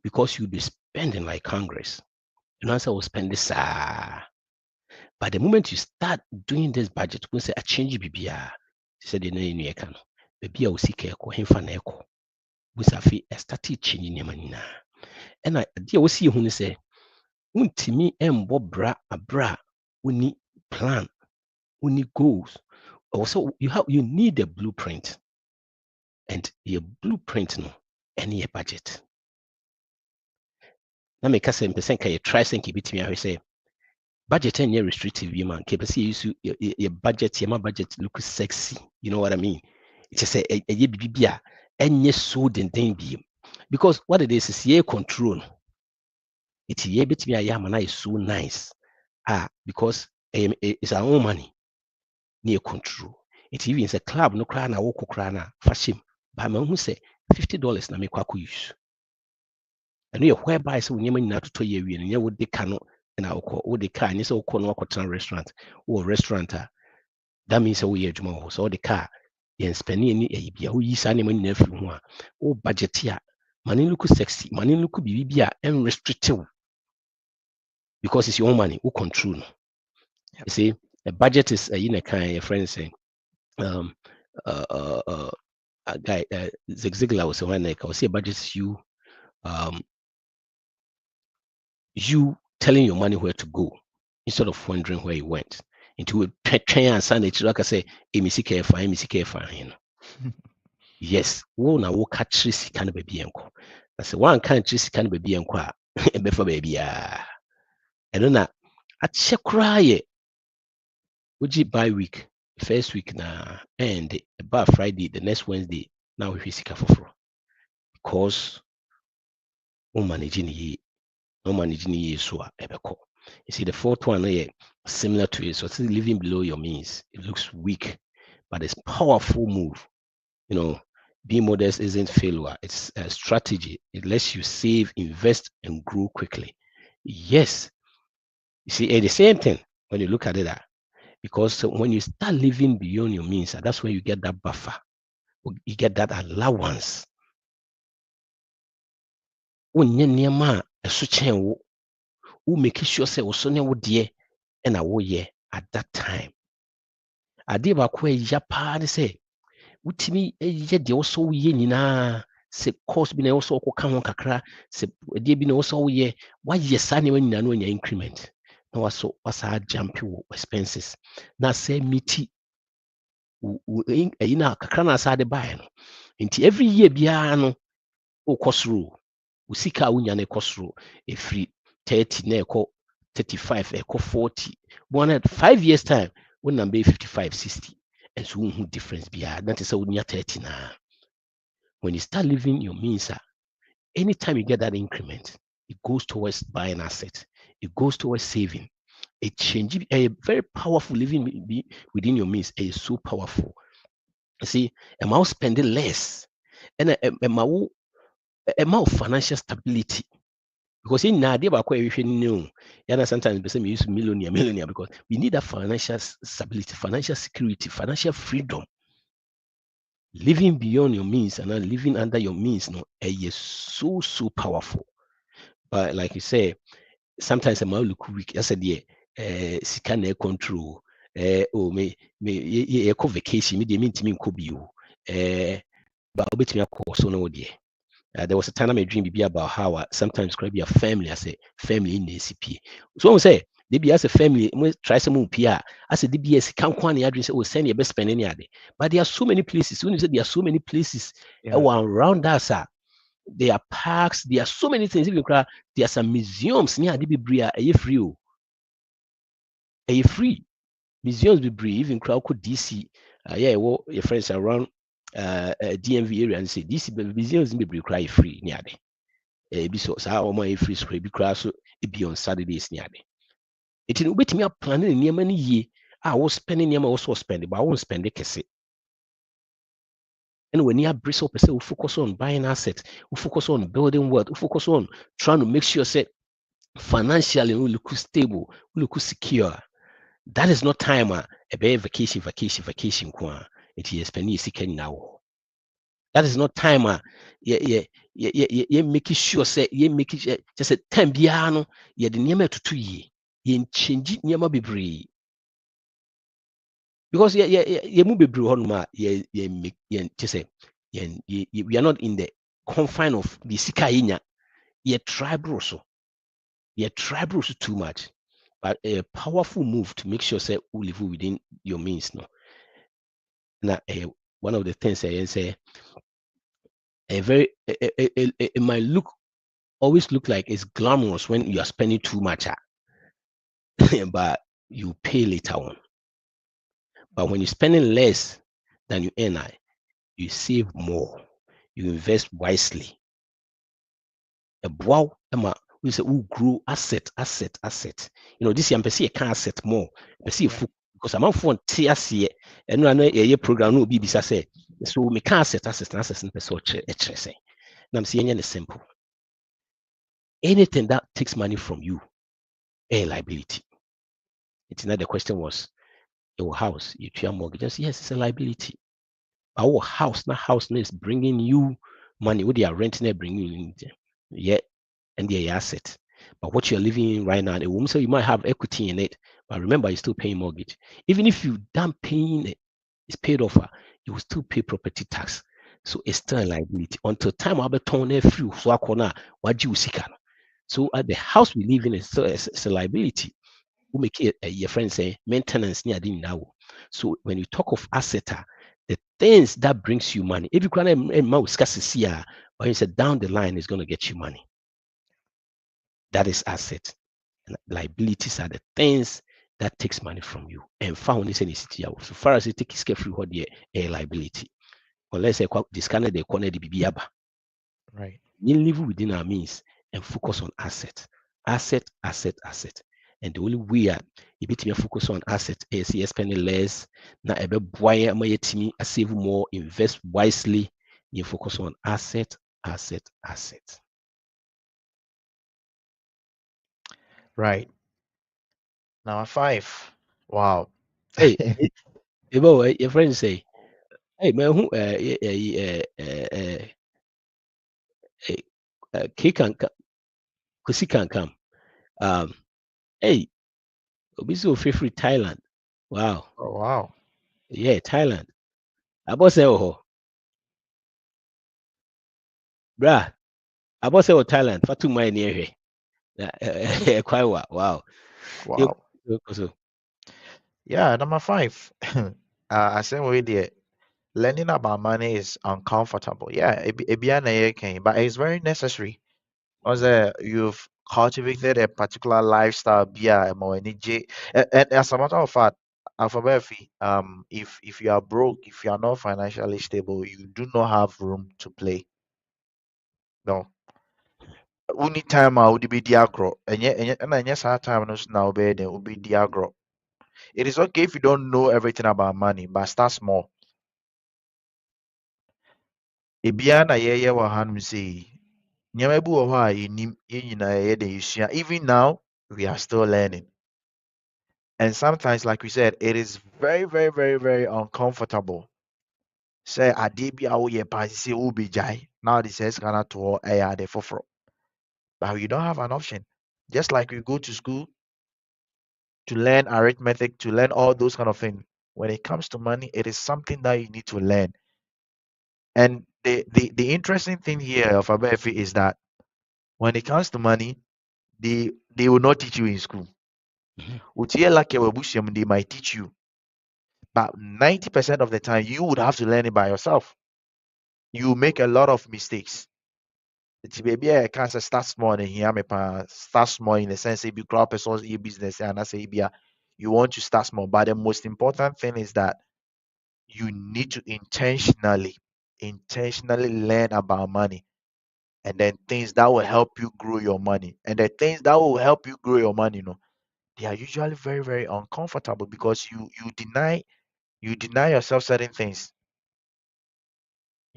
because you'll be spending like Congress. You know, I will spend this. But the moment you start doing this budget, we say a change BBR. Said you know in your can. Maybe I will seek a cohen echo. We say I started changing your money now. And I dear will see who say, Untimi embo bra we need plan, we need goals. Also, you need a blueprint. And your blueprint no any a budget. Now make us percent can you try think bit me I say budget and restrictive you man. KPC your budget, your budget look sexy. You know what I mean? It's just a bibia and so den be because what it is ye control. It's ye bit me I is so nice. Because it's our own money near control. It even is a club no cry na walk cry na fashion. But man who say $50 na make kwaku use. And you whereby so when you na to ye win and you would de cano and our call or the car and you so call no restaurant or restaurant. That means a way juma so the car yen spending any a bia who yi sani money never one. Oh budget here. Money look sexy, money look bibia and restrictive. Because it's your own money, who control. You see, a budget is a kind of friend saying, a guy Zig Ziglar was one like I was say budget is you you telling your money where to go instead of wondering where it went. Into a train and Sunday, like I say, MCKFI, you know. Yes, wo na wo catch sika no baby enko. Na se one can't sika no baby enko a ebefa baby a. Eno na ache kra ye woji by week, first week na end about Friday, the next Wednesday now we sika foforo. Because no managing ye so a ebeko. You see the fourth one here similar to it. So it's living below your means. It looks weak, but it's powerful move. You know, being modest isn't failure, it's a strategy. It lets you save, invest, and grow quickly. Yes, you see, the same thing when you look at it, because when you start living beyond your means, that's when you get that buffer, you get that allowance. Who make sure say also dear and at that time. I did about Japan say wutimi ye de also ye nyina se course bi na also ko ho kakra se de bi na also ye why sa ne nyina no nya increment na wasa jump expenses na say miti na kakra na sa de buy no nti every year bia no o kosoro usika unya na kosoro e free 30 na eko 35 eko 40 5 years time when number 55 60 and so who difference bia that is unya 30 na. When you start living your means, anytime you get that increment, it goes towards buying assets. It goes towards saving. It changes a very powerful living within your means. It is so powerful. You see, a mouse spending less and a more financial stability. Because in Nadia, sometimes we use millionaire because we need that financial stability, financial security, financial freedom. Living beyond your means and not living under your means, is so powerful. But like you say, sometimes I might look weak. I said, yeah, scan control. Oh, me, vacation. Me, mean to me, could be you. But I'll bet me a course on no dear. There was a time I dream about how sometimes could be a family. I say family in the CP. So I say. Maybe as a family, we try some PR. As a DBS, can't quite address or send your best spend any other. But there are so many places. When you say there are so many places around us, there are parks, there are so many things. Even there are some museums near the Bibria. Are you free? Are you free? Museums Bibria, even crowd could DC. Well, your friends around DMV area and say DC museums in Bibria cry free near there. So, how am I free? So, be on Saturdays near there. It will be me up planning near many year. I was spending near also spending, but I won't spend it. And when you have bris up, we focus on buying assets, we focus on building wealth, we focus on trying to make sure that financially we look stable, we look secure. That is not time a vacation. It is spending second now. That is not time you making sure say you make it just a time biano, you the name to 2 years. You change nyama bebree because you move bebree on ma you just say we are not in the confine of the sika inya you tribal so too much, but a powerful move to make sure say we live within your means no. Now one of the things I say it might always look like it's glamorous when you are spending too much but you pay later on. But when you're spending less than you earn, you save more. You invest wisely. Wow, we say we grow asset. You know, this year I'm a can asset more. Because I'm on phone TSC and I know a program no be say. So we can asset and person say. Now I'm saying it's simple. Anything that takes money from you, a liability. It's not the question was your house, you pay mortgages. Yes, it's a liability. Our house is bringing you money. What they are renting, it bringing you in, yeah, and the asset. But what you're living in right now, the woman say you might have equity in it, but remember you're still paying mortgage. Even if you done paying it, it's paid off, you will still pay property tax. So it's still a liability until time I'll be torn a few so corner what you seek. So the house we live in is still it's a liability. We make it your friend say maintenance near now. So when you talk of asset, the things that brings you money, if you can a mouse scarcity, or you said down the line is going to get you money. That is asset. And liabilities are the things that takes money from you. And found this in the city. So far as it takes care of a liability. Unless I discount the corner the BBA. Right. We live within our means and focus on asset. Asset, asset, asset. And the only way you bet me focus on asset is spending less. Now a boy my team save more, invest wisely. You focus on asset, asset, asset. Right. Number 5. Wow. Hey, your friends say, hey man, who K can Kusi can come. Hey, Obi so free Thailand. Wow. Oh, wow. Yeah, Thailand. Abo say oh, bruh. Abo say oh Thailand. Fatu my near here. Quite wow. You Wow. so Yeah, number 5. I said we there. Learning about money is uncomfortable. Yeah, but it's very necessary. Because you've cultivated a particular lifestyle, and as a matter of fact, alphabetically, if you are broke, if you are not financially stable, you do not have room to play. No, only time I would be diagro, and yes, our time knows now be there will be diagro. It is okay if you don't know everything about money, but start small. Ebia na yɛyɛ wɔ hanom sei, nneɛma bi wɔ hɔ a yɛnnim, yɛn nyinaa yɛyɛ de yɛsua. Even now, we are still learning. And sometimes, like we said, it is very, very, very, very uncomfortable. Say adeɛ bi a woyɛ paa sɛ wobɛgyae na wode sɛ sika no ato hɔ ɛyɛ ade foforɔ. But you don't have an option. Just like we go to school to learn arithmetic, to learn all those kind of things. When it comes to money, it is something that you need to learn. And the interesting thing here of Abefi is that when it comes to money, they will not teach you in school. Wotie like they might teach you. But 90% of the time, you would have to learn it by yourself. You make a lot of mistakes. It's maybe I can't say start small and here me start small in the sense if you grow up as a business and I say you want to start small. But the most important thing is that you need to intentionally learn about money and then things that will help you grow your money. And the things that will help you grow your money, they are usually very, very uncomfortable because you deny yourself certain things.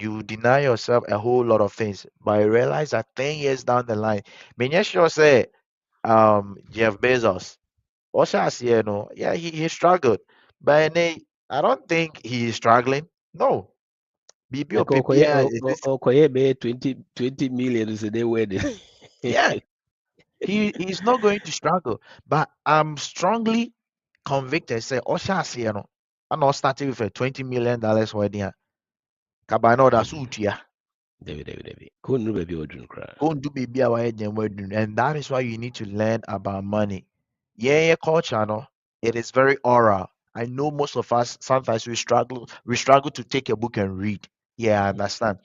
You deny yourself a whole lot of things, but you realize that 10 years down the line, me sure say Jeff Bezos, what I say, yeah, he struggled. But I don't think he is struggling. No. BB or PPI is this, Okoye 20 million is a day wedding. yeah, he's not going to struggle. But I'm strongly convicted, say, Osha Sieno, I'm not starting with a $20 million wedding. Kabano da sutia. David. Couldn't baby or drink cry. Go and do baby away then wedding. And that is why you need to learn about money. Yeah, culture, no, it is very oral. I know most of us sometimes we struggle to take a book and read. Yeah, I understand.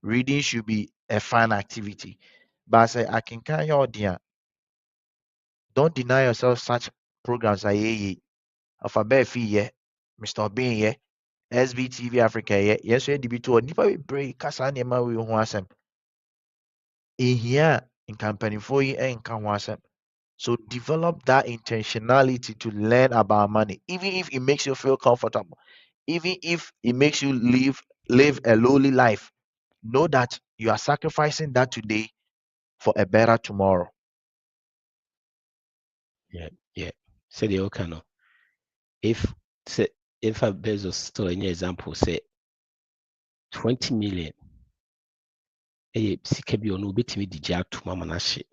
Reading should be a fun activity. But I say I can carry your dear. Don't deny yourself such programs as Alphabet Fee, yeah, Mr. Bean, yeah, SBTV Africa, yeah, yes, yeah, DB2, nipa break, Kasa Nema, we want some. In here, in company for you, and can want some. So develop that intentionality to learn about money, even if it makes you feel comfortable, even if it makes you live a lowly life. Know that you are sacrificing that today for a better tomorrow. Yeah. Say the okano. If say if a Bezos still any example say 20 million. Sika bi ono betimi di gya to mama na hye.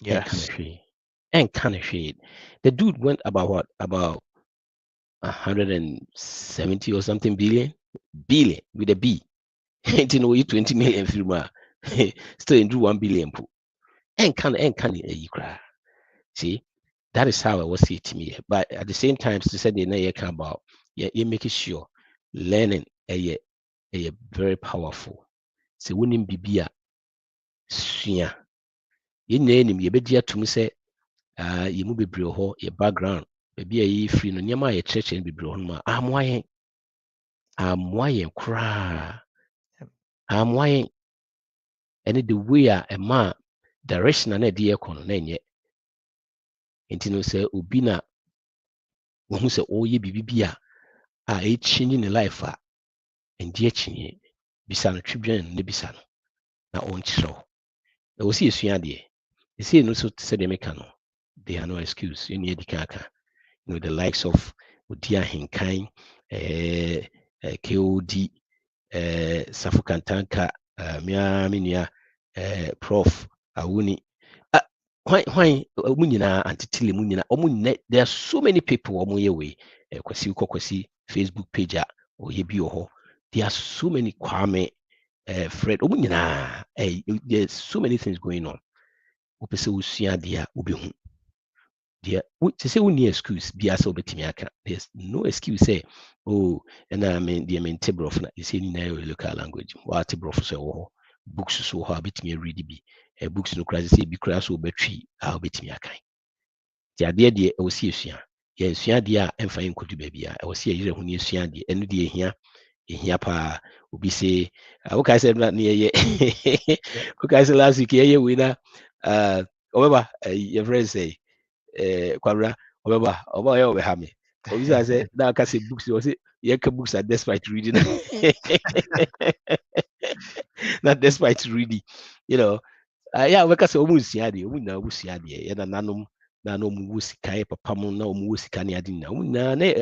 Yes. And kind of shade. The dude went about what? About 170 or something billion with a B. nti no yi 20 million firi mu a still do 1 billion po ɛnka ɛyi koraa. See, that is how I was see to me. But at the same time, to say the you can about you making sure learning a very powerful. So when in bibia sua you name you be to me say you move be ho your background maybe a free no nyama your church and be bro ma I'm why cry I'm why and the way a man direction na dey kono na nye nti no say obi na wo hu say oye bibia a change in life a ndi achinye bisa no twibwen ne bisa no na on kyerɛw na wo si esua de e say no so say de meka no they are no excuse you need the the likes of Odia Hinkai, KOD, Safukantanka, Miaminia, Prof. Awuni. Why Munina Antitili Munina there are so many people way kwasi Facebook page or yebi there are so many Kwame Fred Omunina there's so many things going on. Opese usua dia obehu. To say only excuse be as obetimiaka. There's no excuse say, oh, and I mean the main table of is in local language. What table of so books so how bit me read be books no crazy say be crash or battery how bit me a kind. The idea the I was see yes, dia and fine could baby. I was here when you see the end the here pa will say okay I said not near ye okay I said last week here winner however your friends say Kwabra, Oba, you have me. Obviously, I said, now I can say books, you say, yeah, books are despite reading. Not despite reading, yeah, we can say, almost yadi, we know who's yadi, and nanum, wusika, papam, no musika, niadina,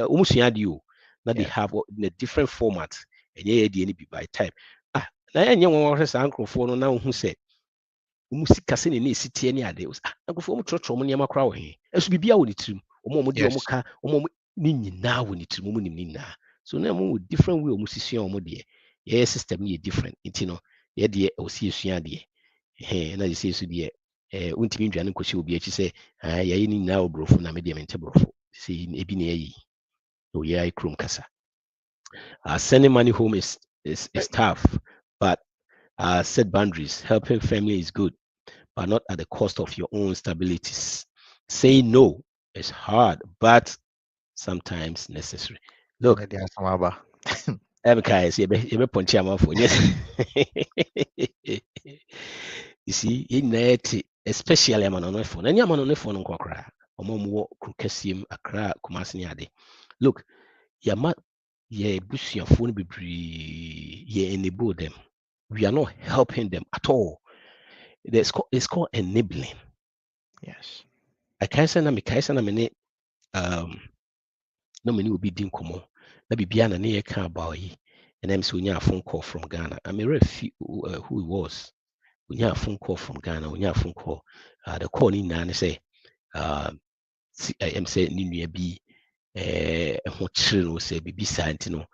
almost yadi, now they have in a different format, and yeah, the by type. Ah, now, and young one has uncle for now who said, Musika sene ne sitie ne ade agofo mo trotro mo niam akra wo he eso bibia wo ne tirim omo de omo ka omo ni nyina wo ne tirim omo nim ni na so na mo different way omo sisua omo de ye system ne different nti no ye de o si esua de na ye se so de untimi ndwane nkosi obi achi se ye ni nyina obrofo na me de mente brofo se ebi ne yi o ye ai krom kasa sending money home is tough, but set boundaries. Helping family is good, but not at the cost of your own stabilities. Saying no is hard, but sometimes necessary. Look, you see, especially I'm on phone. And I'm on phone on Kokra. Accra, Kumasi ade. Look, yeah, bush your phone be enable them. We are not helping them at all. It's called enabling. Yes. I can't say na many no many will be doing komo. Na bibiana na yeka about yi. And I'm so a phone call from Ghana. I mean who it was. We have a phone call from Ghana. We have a phone call. The call in Nana say I'm saying ni bi ho kyerɛ no sɛ bibi saa nti no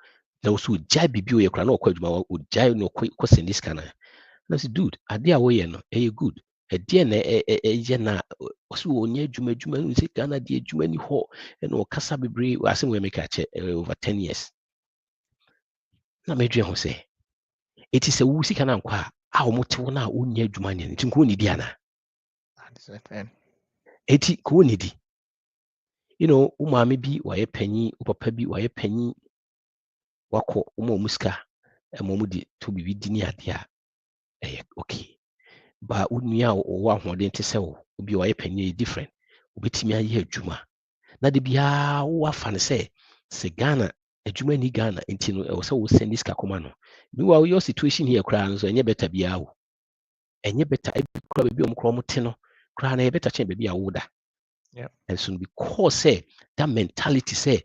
na wo so gyae bibi o yɛ kora na ɔkɔ adwuma o gyae no kɔ sɛ ne sika na sɛ dude ade a woyɛ no ɛyɛ good ɛdeɛ na ɛyɛ na ɔsɛ ɔnyɛ adwuma no sɛ Ghana de adwuma ni hɔ ɛna ɔkasa bebree asɛm wɔ meka kyɛ over 10 years na mɛdwene ho sɛ ɛti sɛ wo sika no ankɔ a ɔmo te wo no a wonyɛ adwuma ne nti nko nidi ana ɛti ko nidi umaame bi wayɛ panyin papa bi wayɛ panyin wakɔ ɔmo sika ɛmo de to bibi di ne ade a ɛyɛ okay ba unua ɔwɔ ahoɔden te sɛ wo obi wayɛ panyin yɛ different obetumi ayɛ adwuma na de biara wo afa ne sɛ Ghana adwuma ni Ghana nti no ɛwɔ sɛ wo send sika kɔma no meanwhile your situation here koraa no so ɛnyɛ better biara wo ɛnyɛ better ebi koraa baabi ɔmo koraa ɔmo te no koraa na ɛyɛ better kyɛn baabi a wo da. And so because say that mentality say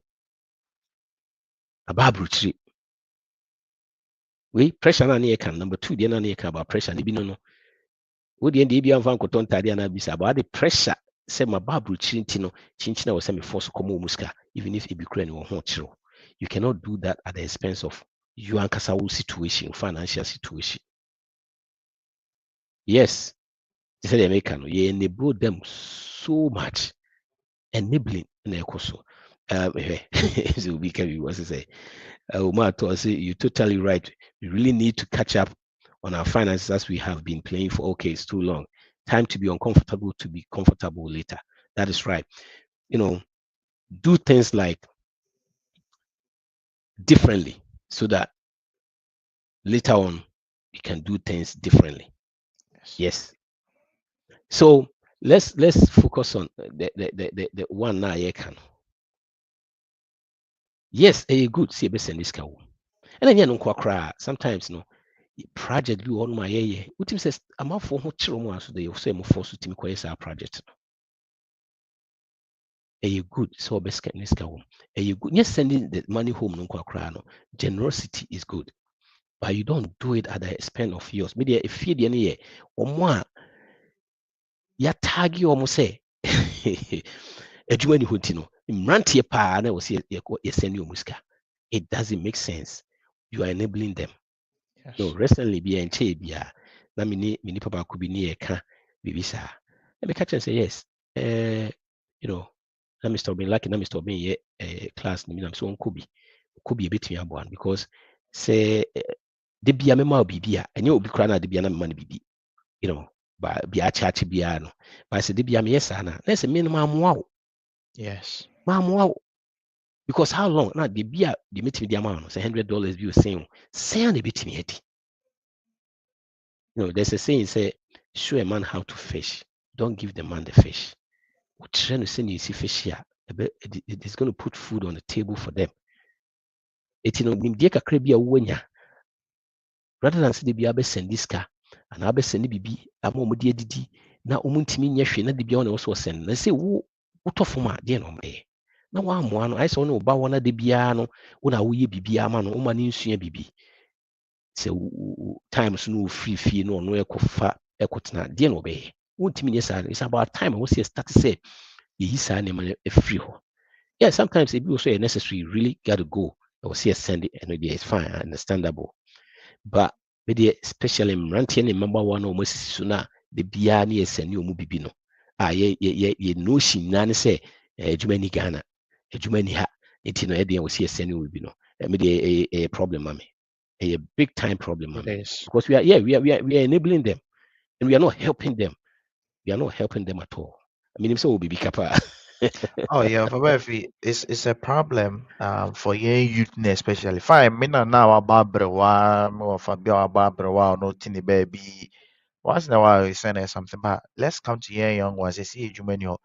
about brutality. We pressure na near can number 2 na near about pressure ni bi no. Wo de ndi bia mfa nkoton tade na bisa about the pressure say my brutality no chinchina was say me force come muska even if it be kra ni wo ho chiro. You cannot do that at the expense of you ankasa wo situation, financial situation. Yes, they say the American, you enable them so much, enabling na ɛkɔ so. So we can be what to say. Umato, say you're totally right. We really need to catch up on our finances as we have been playing for. Okay, it's too long. Time to be uncomfortable to be comfortable later. That is right. You know, do things like differently so that later on you can do things differently. Yes. So let's focus on the one now you can. Yes, a good see best in this can. And then you know sometimes no project do on my yeah. What him says I'm out for much more so they say more force to me our project. A good so best in this can. A good yes sending the money home no no. Generosity is good. But you don't do it at the expense of yours. Maybe if you the any or more ya tag you almost say adwuma ni hoti no mmeranteɛ paa na wɔsi yɛsɛn you musika. It doesn't make sense. You are enabling them. Yes. No, recently be a nkyɛn bia na mini papa could be near ka bibi saa. Let me catch and say yes. You know, na Mr. Obin lucky na Mr. Obin ye class ni so on could be a bit me aboan because say de bia me ma bibi a enye obi kra na de bia na me ma bibi. You know, but be a chachi bia no. But I said de bia me yes na. Na say me no ma mo Yes. wow. Because how long? Now the beer the meeting the amount say $100 view saying the bit me. You know, there's a saying say show a man how to fish. Don't give the man the fish. We're trying to send you see fish here. It is going to put food on the table for them. It you know kakra bi a wonya. Rather than say the bia be send this car and I be send bibi ama omo de adidi na omo ntimi nya hwe na de bia on also send. Na say wo utofoma de no me. Na wa amoa no ayɛ sɛ wo ne wo ba wɔ no de biara no wo na woyɛ biribiara ma no woma no nsua biribi sɛ time so no wo firi fie no ɔno ɛkɔfa ɛkɔtena deɛ na ɔbɛyɛ wontumi nyɛ saa no it's about time a wo sɛ start sɛ yɛyi saa nneɛma no afiri hɔ yeah sometimes ebi wɔ so yɛ necessary you really got to go ɛwɔ sɛ yɛsend it ɛno deɛ it's fine understandable but medeɛ especially mmeranteɛ ne mmabaawa no a wɔn asisi so no a de biara ne yɛsɛne wɔn bibi no a yɛ notion nyinaa ne sɛ adwuma ni Ghana adwuma ni ha nti no ɛdeɛ wɔ sɛ yɛsɛne wɔn bibi no medeɛ ɛyɛ problem ma me a big time problem because we are enabling them and we are not helping them. We are not helping them at all. I mean, so will be kappa. Oh yeah, for Murphy, it's a problem for young youth especially. Fine, me now about brewa, or Fabio about brewa, no tiny baby. Once in a while, we send something, but let's come to young ones. They see you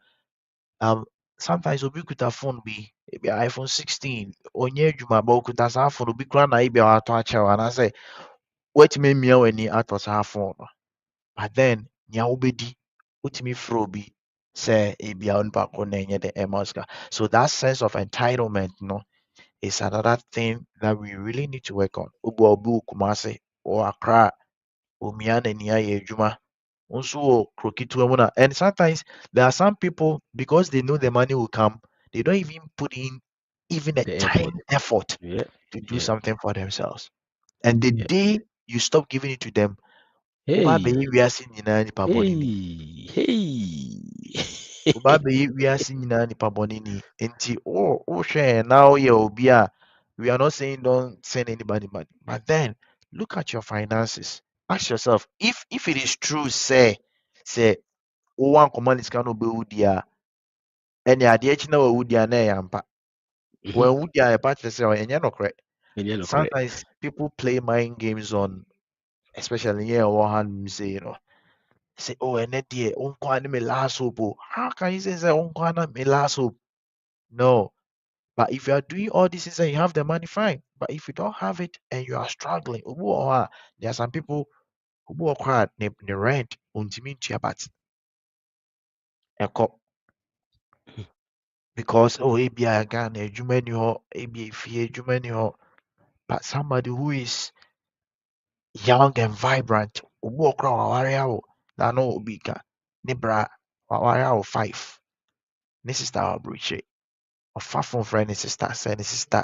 sometimes we could have phone be maybe iPhone 16 or near you my book could have phone be grand I be our touch and I say wait me me when you at was half phone. But then nya obedi utimi frobi say e bia on back on the emoska. So that sense of entitlement no is another thing that we really need to work on. Ubu obu kumase or Accra umia na niya ye juma. Also krokitu na. And sometimes there are some people because they know the money will come, they don't even put in even a tiny effort to do something for themselves. And the day you stop giving it to them, Uba bɛyɛ wiase nyinaa nipa bɔne ni. Uba bɛyɛ wiase nyinaa nipa bɔne ni. Nti wohwɛ na woyɛ obi a we are not saying don't send anybody money, but then look at your finances. Ask yourself if it is true say wowɔ ankɔma ne sika no wobɛwu di a ɛne adeɛ akyi na wawu di a na ɛyɛ ampa. Wawu di a ɛba kyerɛ sɛ ɛnyɛ nokorɛ. Sometimes people play mind games on especially here one say say and that dear unquan me last hope. How can you say unquan me last hope? No. But if you are doing all this and you have the money, fine. But if you don't have it and you are struggling, there are some people who work hard the rent but because ABI again a but somebody who is young and vibrant walk around na no obika nibra waware 5 ne sister abroche ɔfa phone friend ne sister sɛ ne sister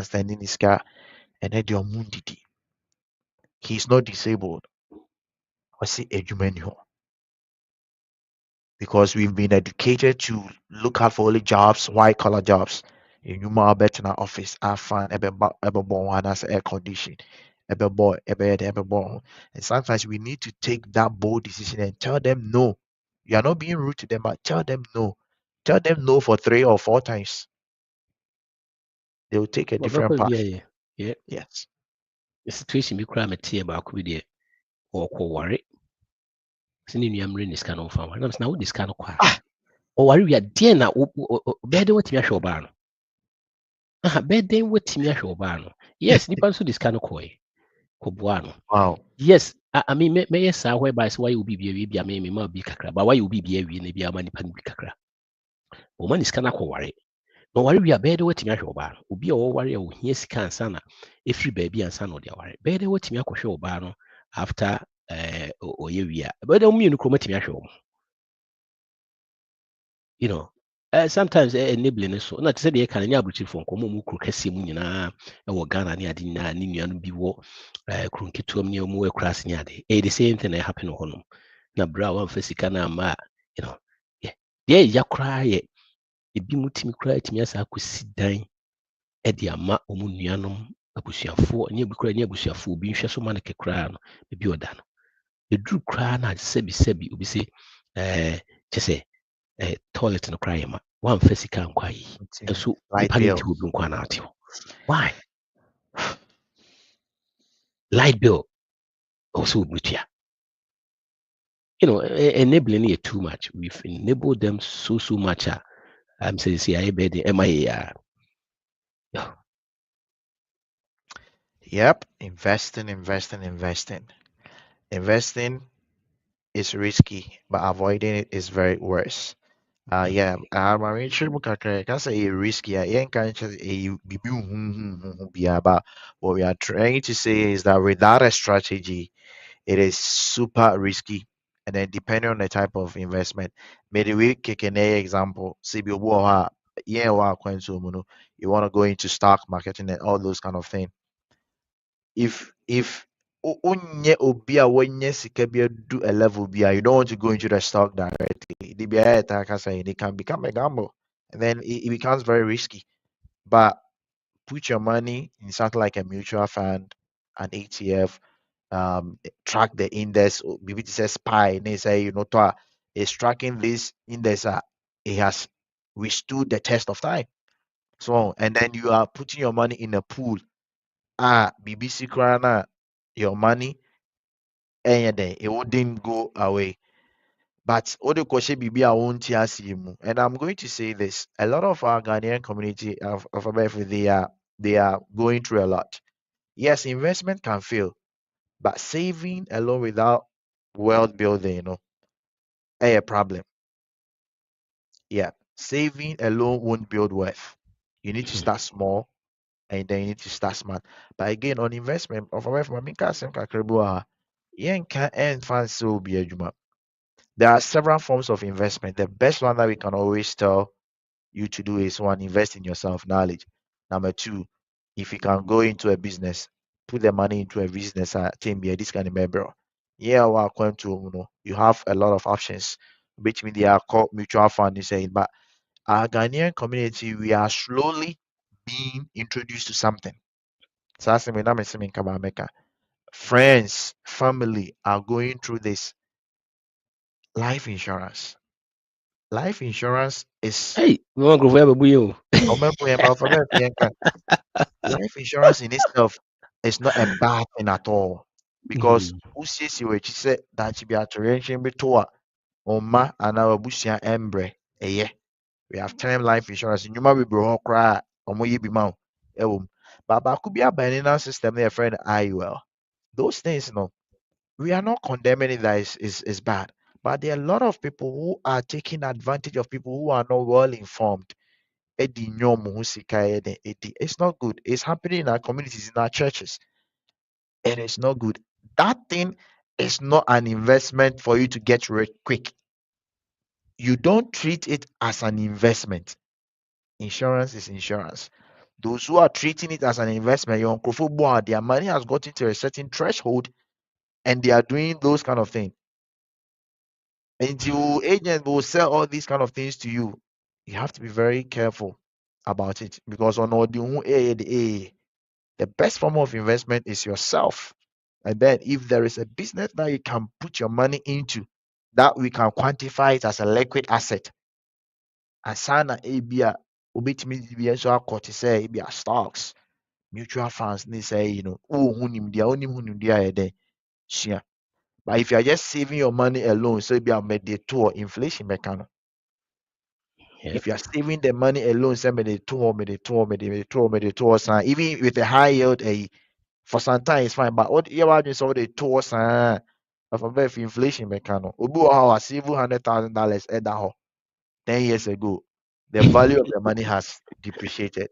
standing ne sika and then the mundidi. He's not disabled. I see edumenyo because we've been educated to look out for only jobs, white collar jobs. You more better in our office, I find ever born as air condition, ever boy, ever born. And sometimes we need to take that bold decision and tell them no. You are not being rude to them, but tell them no. Tell them no for 3 or 4 times. They will take a different Ɔbɛkɔ path. bi ayɛ. Yes. The situation bi koraa mɛteɛ baako bi deɛ ɔkɔware sɛ ne nua mmere ne sika no ɔmfa ware nam sɛ na wode sika no kɔ a Ah, ɔware wie a deɛn na bɛyɛ dɛn watumi ahwɛ ɔbaa no bɛyɛ dɛn watumi ahwɛ ɔbaa no yes nipa nso de sika no kɔboa no wow. yes I mean mɛyɛ saa whereby sɛ wayɛ wo biribi awie bia mema obi kakra ba wayɛ wo biribi awie na bia ma nipa no bi kakra ɔma ne sika no akɔware na ɔware wie a bɛyɛ dɛ watumi ahwɛ ɔbaa no obi a ɔware a ohia sika ansa na ɛfiri baabi ansa na ɔde aware bɛyɛ dɛ watumi akɔhwɛ ɔbaa no after ɔyɛ wie a bɛyɛ dɛ mmienu kuro matumi ahwɛ wɔn you know sometimes enabling so na te sɛ deɛ ɛka no nyɛ aburokyirifoɔ nkɔmmɔ mu kuro kɛseɛ mu nyinaa ɛwɔ Ghana ne ade nyinaa ne nuanom bi wɔ kuro nketewa mu ne ɔmu wɔ akuraase ne ade ɛyɛ the same thing na ɛhappen wɔ hɔnom na berɛ a wamfa sika no amma a you know deɛ ɛya koraa yɛ ebi mu tumi koraa tumi asa akɔsi dan ɛde ama ɔmo nuanom abusuafoɔ ne ebi koraa ne abusuafoɔ obi nhwɛ so ma no kɛkoraa no ebi ɔda no eduru koraa na sɛbi obi sɛ kyɛ sɛ toilet no koraa yɛ ma wamfa sika nkɔ ayi nso Light nipa no bill. nti obi nkɔ anaa te hɔ why light bill also obutua you know enabling yɛ too much we've enabled them so much a I'm saying see ayɛ bɛyɛ de ɛma yɛ Yep. Investing is risky, but avoiding it is very worse. Yeah, my Rachel Mukaka can say risky. Yen can say but what we are trying to say is that without a strategy, it is super risky. And then depending on the type of investment, maybe we kick an example, CBO, yeah, you want to go into stock marketing and all those kind of things. If onye obi a wonye sika bi do a level bi you don't want to go into the stock directly. The BI attack it can become a gamble, and then it becomes very risky. But put your money in something like a mutual fund, an ETF, track the index. Maybe it says SPY, they say is tracking this index. It has withstood the test of time. So, and then you are putting your money in a pool. BBC Krana, your money it wouldn't go away. But Odo Koshe Bibi and I'm going to say this: a lot of our Ghanaian community of America, they are going through a lot. Yes, investment can fail, but saving alone without wealth building, a problem. Yeah, saving alone won't build wealth. You need to start small and then you need to start smart. But again, on investment of America, there are several forms of investment. The best one that we can always tell you to do is one, invest in yourself, knowledge. Number two, if you can go into a business, put the money into a business, team here, this kind of member. Yeah, well, going to you have a lot of options, which means they are called mutual fund, you say, but our Ghanaian community, we are slowly being introduced to something. So that's the friends, family are going through this life insurance. Life insurance is hey mema nkurɔfoɔ yɛ abɛbu yɛ o life insurance in itself is not a bad thing at all because Mhm. usiesie w'akyi sɛ daakye bi atoyerɛnkyɛm bi to a ɔmma anaa w'abusua ɛmbrɛ ɛyɛ. We have term life insurance nnwuma bebree hɔ koraa a ɔmo yɛ bi ma wo ɛwɔ mu. But baako bi aba ne nan system no yɛfrɛ no IUL. Those things no, we are not condemning it that is bad. But there are a lot of people who are taking advantage of people who are not well informed. It's not good. It's happening in our communities, in our churches. It is not good. That thing is not an investment for you to get rich quick. You don't treat it as an investment. Insurance is insurance. Those who are treating it as an investment, their money has gotten to a certain threshold and they are doing those kind of things. And your agent will sell all these kind of things to you. You have to be very careful about it because on the best form of investment is yourself. And then if there is a business that you can put your money into, that we can quantify it as a liquid asset. Asana ABA obetimi so akọ te say ABA stocks, mutual funds, they say, oh hunim dia share. But if you are just saving your money alone, so be a mediator inflation mechanism. Yep. If you are saving the money alone, say mediator, even with a high yield, for some time it's fine. But what you are doing so the tours of a very inflation mechanism. Obu how I save $100,000 at that 10 years ago, the value of the money has depreciated.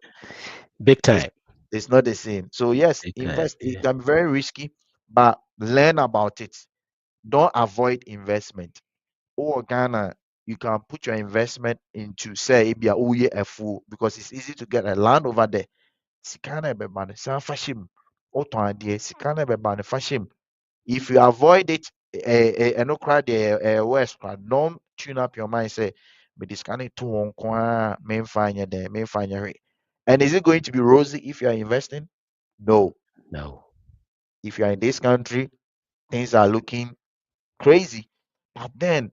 Big time. It's not the same. So yes, Big time. invest. Yeah. It can be very risky, but learn about it. Don't avoid investment. Or Ghana, you can put your investment into say maybe a fool because it's easy to get a land over there. Sikana bebane sa fashim. Oto adie sikana bebane fashim. If you avoid it, no cry the west, don't tune up your mind. Say, but this kind of two on main fine there, main fine. And is it going to be rosy if you are investing? No. No. If you are in this country, things are looking crazy. But then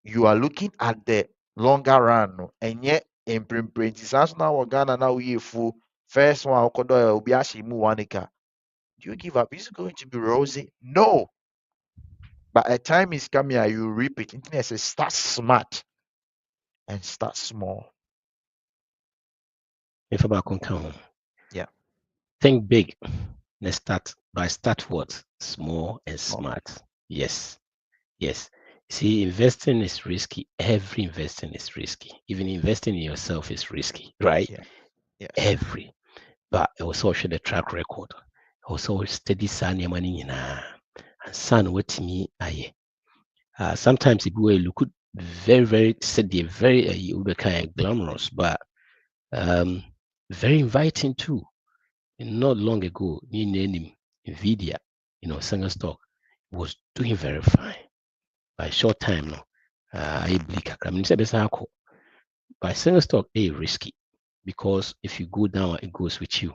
you are looking at the longer run, no? And yet in disaster now Ghana now we full first one will be actually do you give up? Is it going to be rosy? No. But a time is coming and you reap it. Internet says start smart and start small. If I can count. Yeah. Think big. Let's start what? Small and smart. Yes. Yes. See, investing is risky. Every investing is risky. Even investing in yourself is risky, right? Yeah. Yes. Every. But it was also the track record. Also steady sun money and sun what me aye. Sometimes if we look very, very steady, very you be kind of glamorous, but very inviting too. And not long ago, Nvidia, single stock was doing very fine. By short time no, I bleak. I mean, by single stock, risky because if you go down, it goes with you.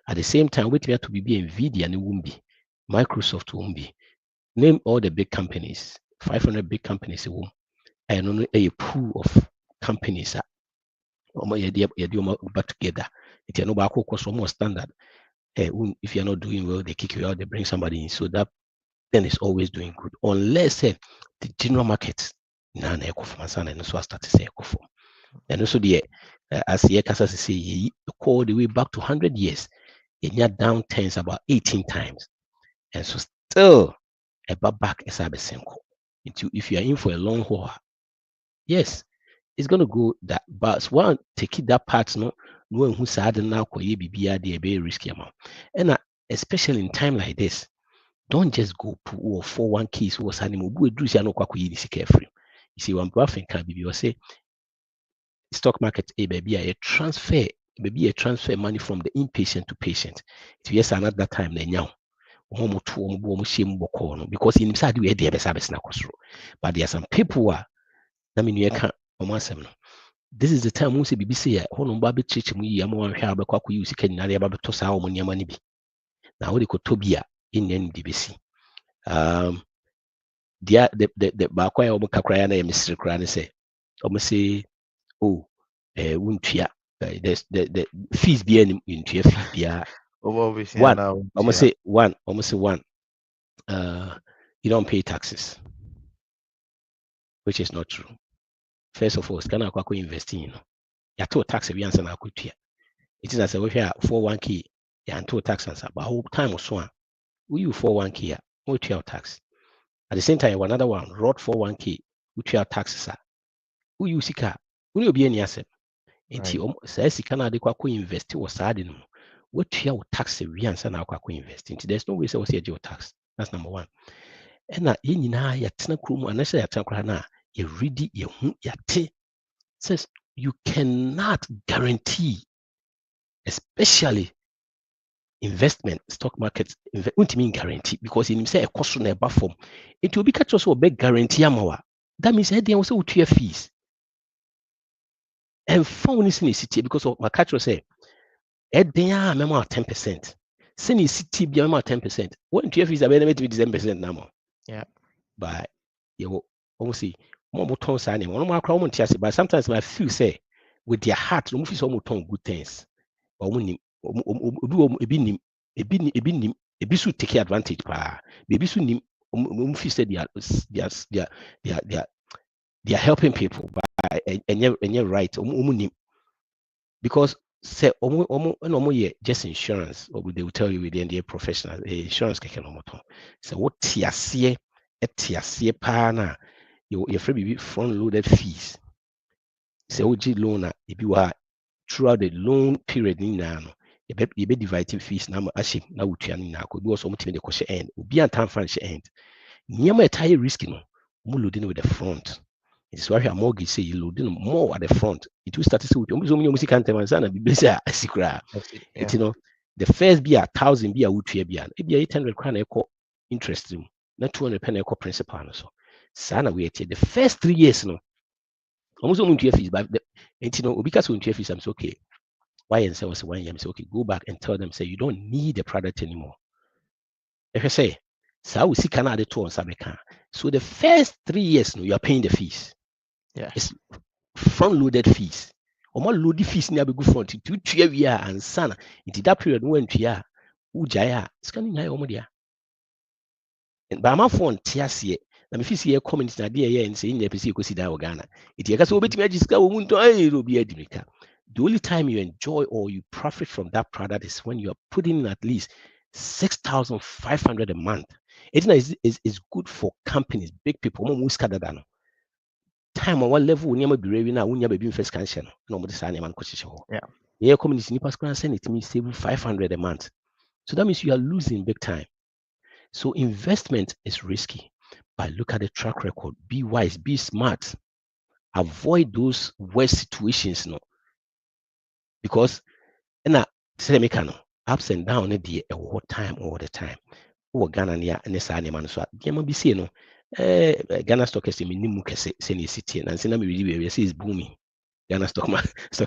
At the same time, wait to be Nvidia and it won't be. Microsoft won't be. Name all the big companies, 500 big companies, and only a pool of companies back together. It's no back almost standard. If you're not doing well, they kick you out, they bring somebody in. So that then it's always doing good. Unless the general market and so I start to say and also the as the Kasa say all the way back to 100 years, it down turns about 18 times. And so still about back as I if you are in for a long haul, yes, it's gonna go that, but one take it that part no who sad now be very risky amount. And especially in time like this, don't just go or 401ks was animal do carefree. You see, one buffing can be say stock market baby a transfer maybe a transfer money from the inpatient to patient. Yes, another time now. Because in inside we but there are some people who are this is the time we say BBC hono ba be church mu yi am wan hwa abekwa ko yi sika nyare ba beto saa omo niam ani bi na wo de ko tobia in nen BBC the ba kwa ya omo kakra ya na ya misiri kra ne say omo say oh wuntua the fees be any wuntua fee bia one omo say one you don't pay taxes, which is not true. First of all, scan akwa investing, ya to tax we answer na akutua. It is as a we here 401k ya to tax answer, but whole time so we you 401k ya we tax. At the same time, another one, Rod 401k, we taxes are. We use sika, we will be any asset. Until says sika na de kwa invest or sad no. What you tax we answer na kwa invest. There's no way say we your tax. That's number one. And na yɛn nyinaa yɛtena kurom anaa sɛ yɛtena koraa na yɛredi yɛhu yɛte says you cannot guarantee, especially investment, stock market, mean guarantee because in say a cost on a form. It will be catch also a big guarantee amawa. That means they also will your fees. And phone is in the city because of my catch will say, Edia memo 10%. Send the city be 10%. What your fees are better to be 10% now. Yeah. But you will almost see more tons and one more crowd, but sometimes I feel say with their heart, no fees almost good things. But when ebi so take advantage pa ebi so nim feel say they are helping people by and you're right nim because say no just insurance or they will tell you within their professional insurance keke no moto so what tiasie pa na your free front loaded fees say oji loan ebi wa throughout the loan period ni na no you be dividing fees na ahyem na wotua no na ko bi also mutime de ko hye end obi antan fan hye end niam etire risky no mo loading with the front. It's why a mortgage say you loading more at the front. It will start to say with music and sana bibesa asikra. You know, the first be 1,000 be a would be an 800 crown echo interest room, not 200 penny echo principal. So sana we the first 3 years no. Almost on fees, but you know, because on fees, I'm okay. Why and say was 1 year, say okay, go back and tell them say you don't need the product anymore. If I say, so we see Canada to on Sabeka. So the first 3 years no, you are paying the fees. Yeah. It's front loaded fees. Or more loaded fees near be good front to 2 years and sana. Into that period when tia ujaya scanning high omodia. And by my phone tiasie. Na me fisi comment na dey here and say in the PC ko sida Ghana. It yaka so obetimi agiska wo munto ay robi adimika. The only time you enjoy or you profit from that product is when you are putting in at least 6,500 a month. It is good for companies, big people. Time on one level, we never be ready now. We never be first cancer. No more the man coach. Yeah. Yeah, community nippers can send it to me saving 500 a month. So that means you are losing big time. So investment is risky. But look at the track record. Be wise, be smart. Avoid those worst situations, no. Because ups and downs all the time. Oh, Ghana near and this animal so Gama be saying no. Ghana stock exchange minimum send city and send me really is booming. Ghana stock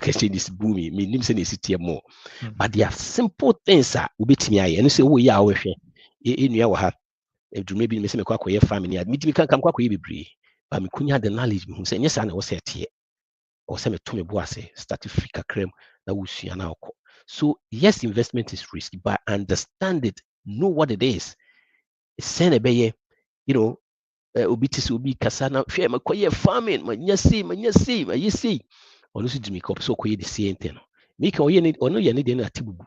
exchange is booming. Minimum send city more. But there are simple things that will be to me. And say, oh, yeah, we in your ha. If you maybe miss me quack your family, admit me can come quack be brave. But me kunya the knowledge who say, yes, I was set here. Or send me to me boase, start to freak a cream that will see an alcohol. So, yes, investment is risky, but understand it, know what it is. Send a bay, you know, obitis will be Kasana, fear my quiet farming, my yasi, my yasi. Or no, to me, cop so quiet the same thing. Make or you need or no, you need a tibu.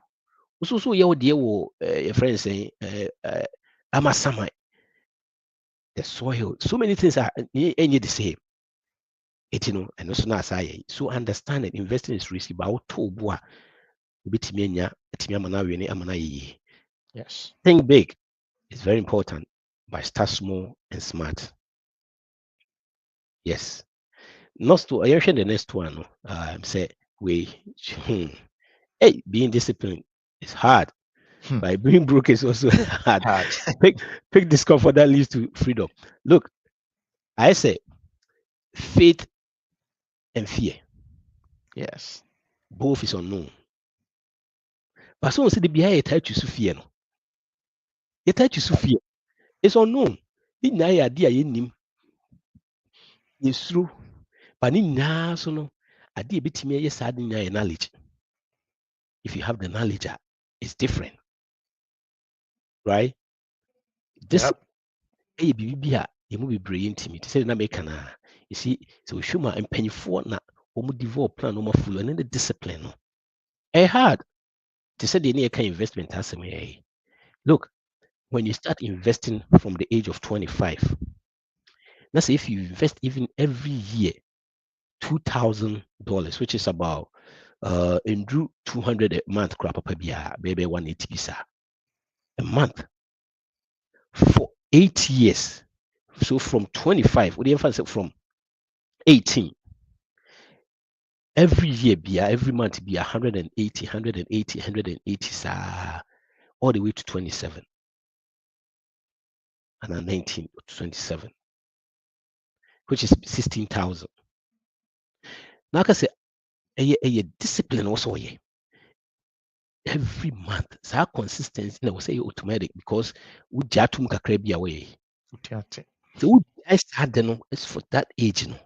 So, your dear, your friends say, Amasama, the soil, so many things are any the same. It, you know, and also not say so understand that investing is risky, but to boa. Yes. Think big. It's very important, but start small and smart. Yes. Not to I the next one. Say hey, being disciplined is hard. By being broke is also hard. Pick discomfort that leads to freedom. Look, I say faith and fear. Yes. Both is unknown. But someone said the behind a to fear. No. A to fear. It's unknown. In idea in is true. But in now, so no, I did bit me yes, I didn't knowledge. If you have the knowledge, it's different. Right? This a baby you will be brilliant to me to say na make na. You see, so shuma and penny for na develop plan full and then the discipline. No. Hard to say the near investment has me. Look, when you start investing from the age of 25, let's say if you invest even every year $2,000, which is about in drew 200 a month crap up baby 180 bisa a month for 8 years. So from 25, what do you say from 18? every year be every month be 180, 180, 180, all the way to 27 and then 19 to 27, which is 16,000. Now, I say a discipline also here. Every month, that consistency I will say automatic because we jatum kakra bi away. So we start is for that age no.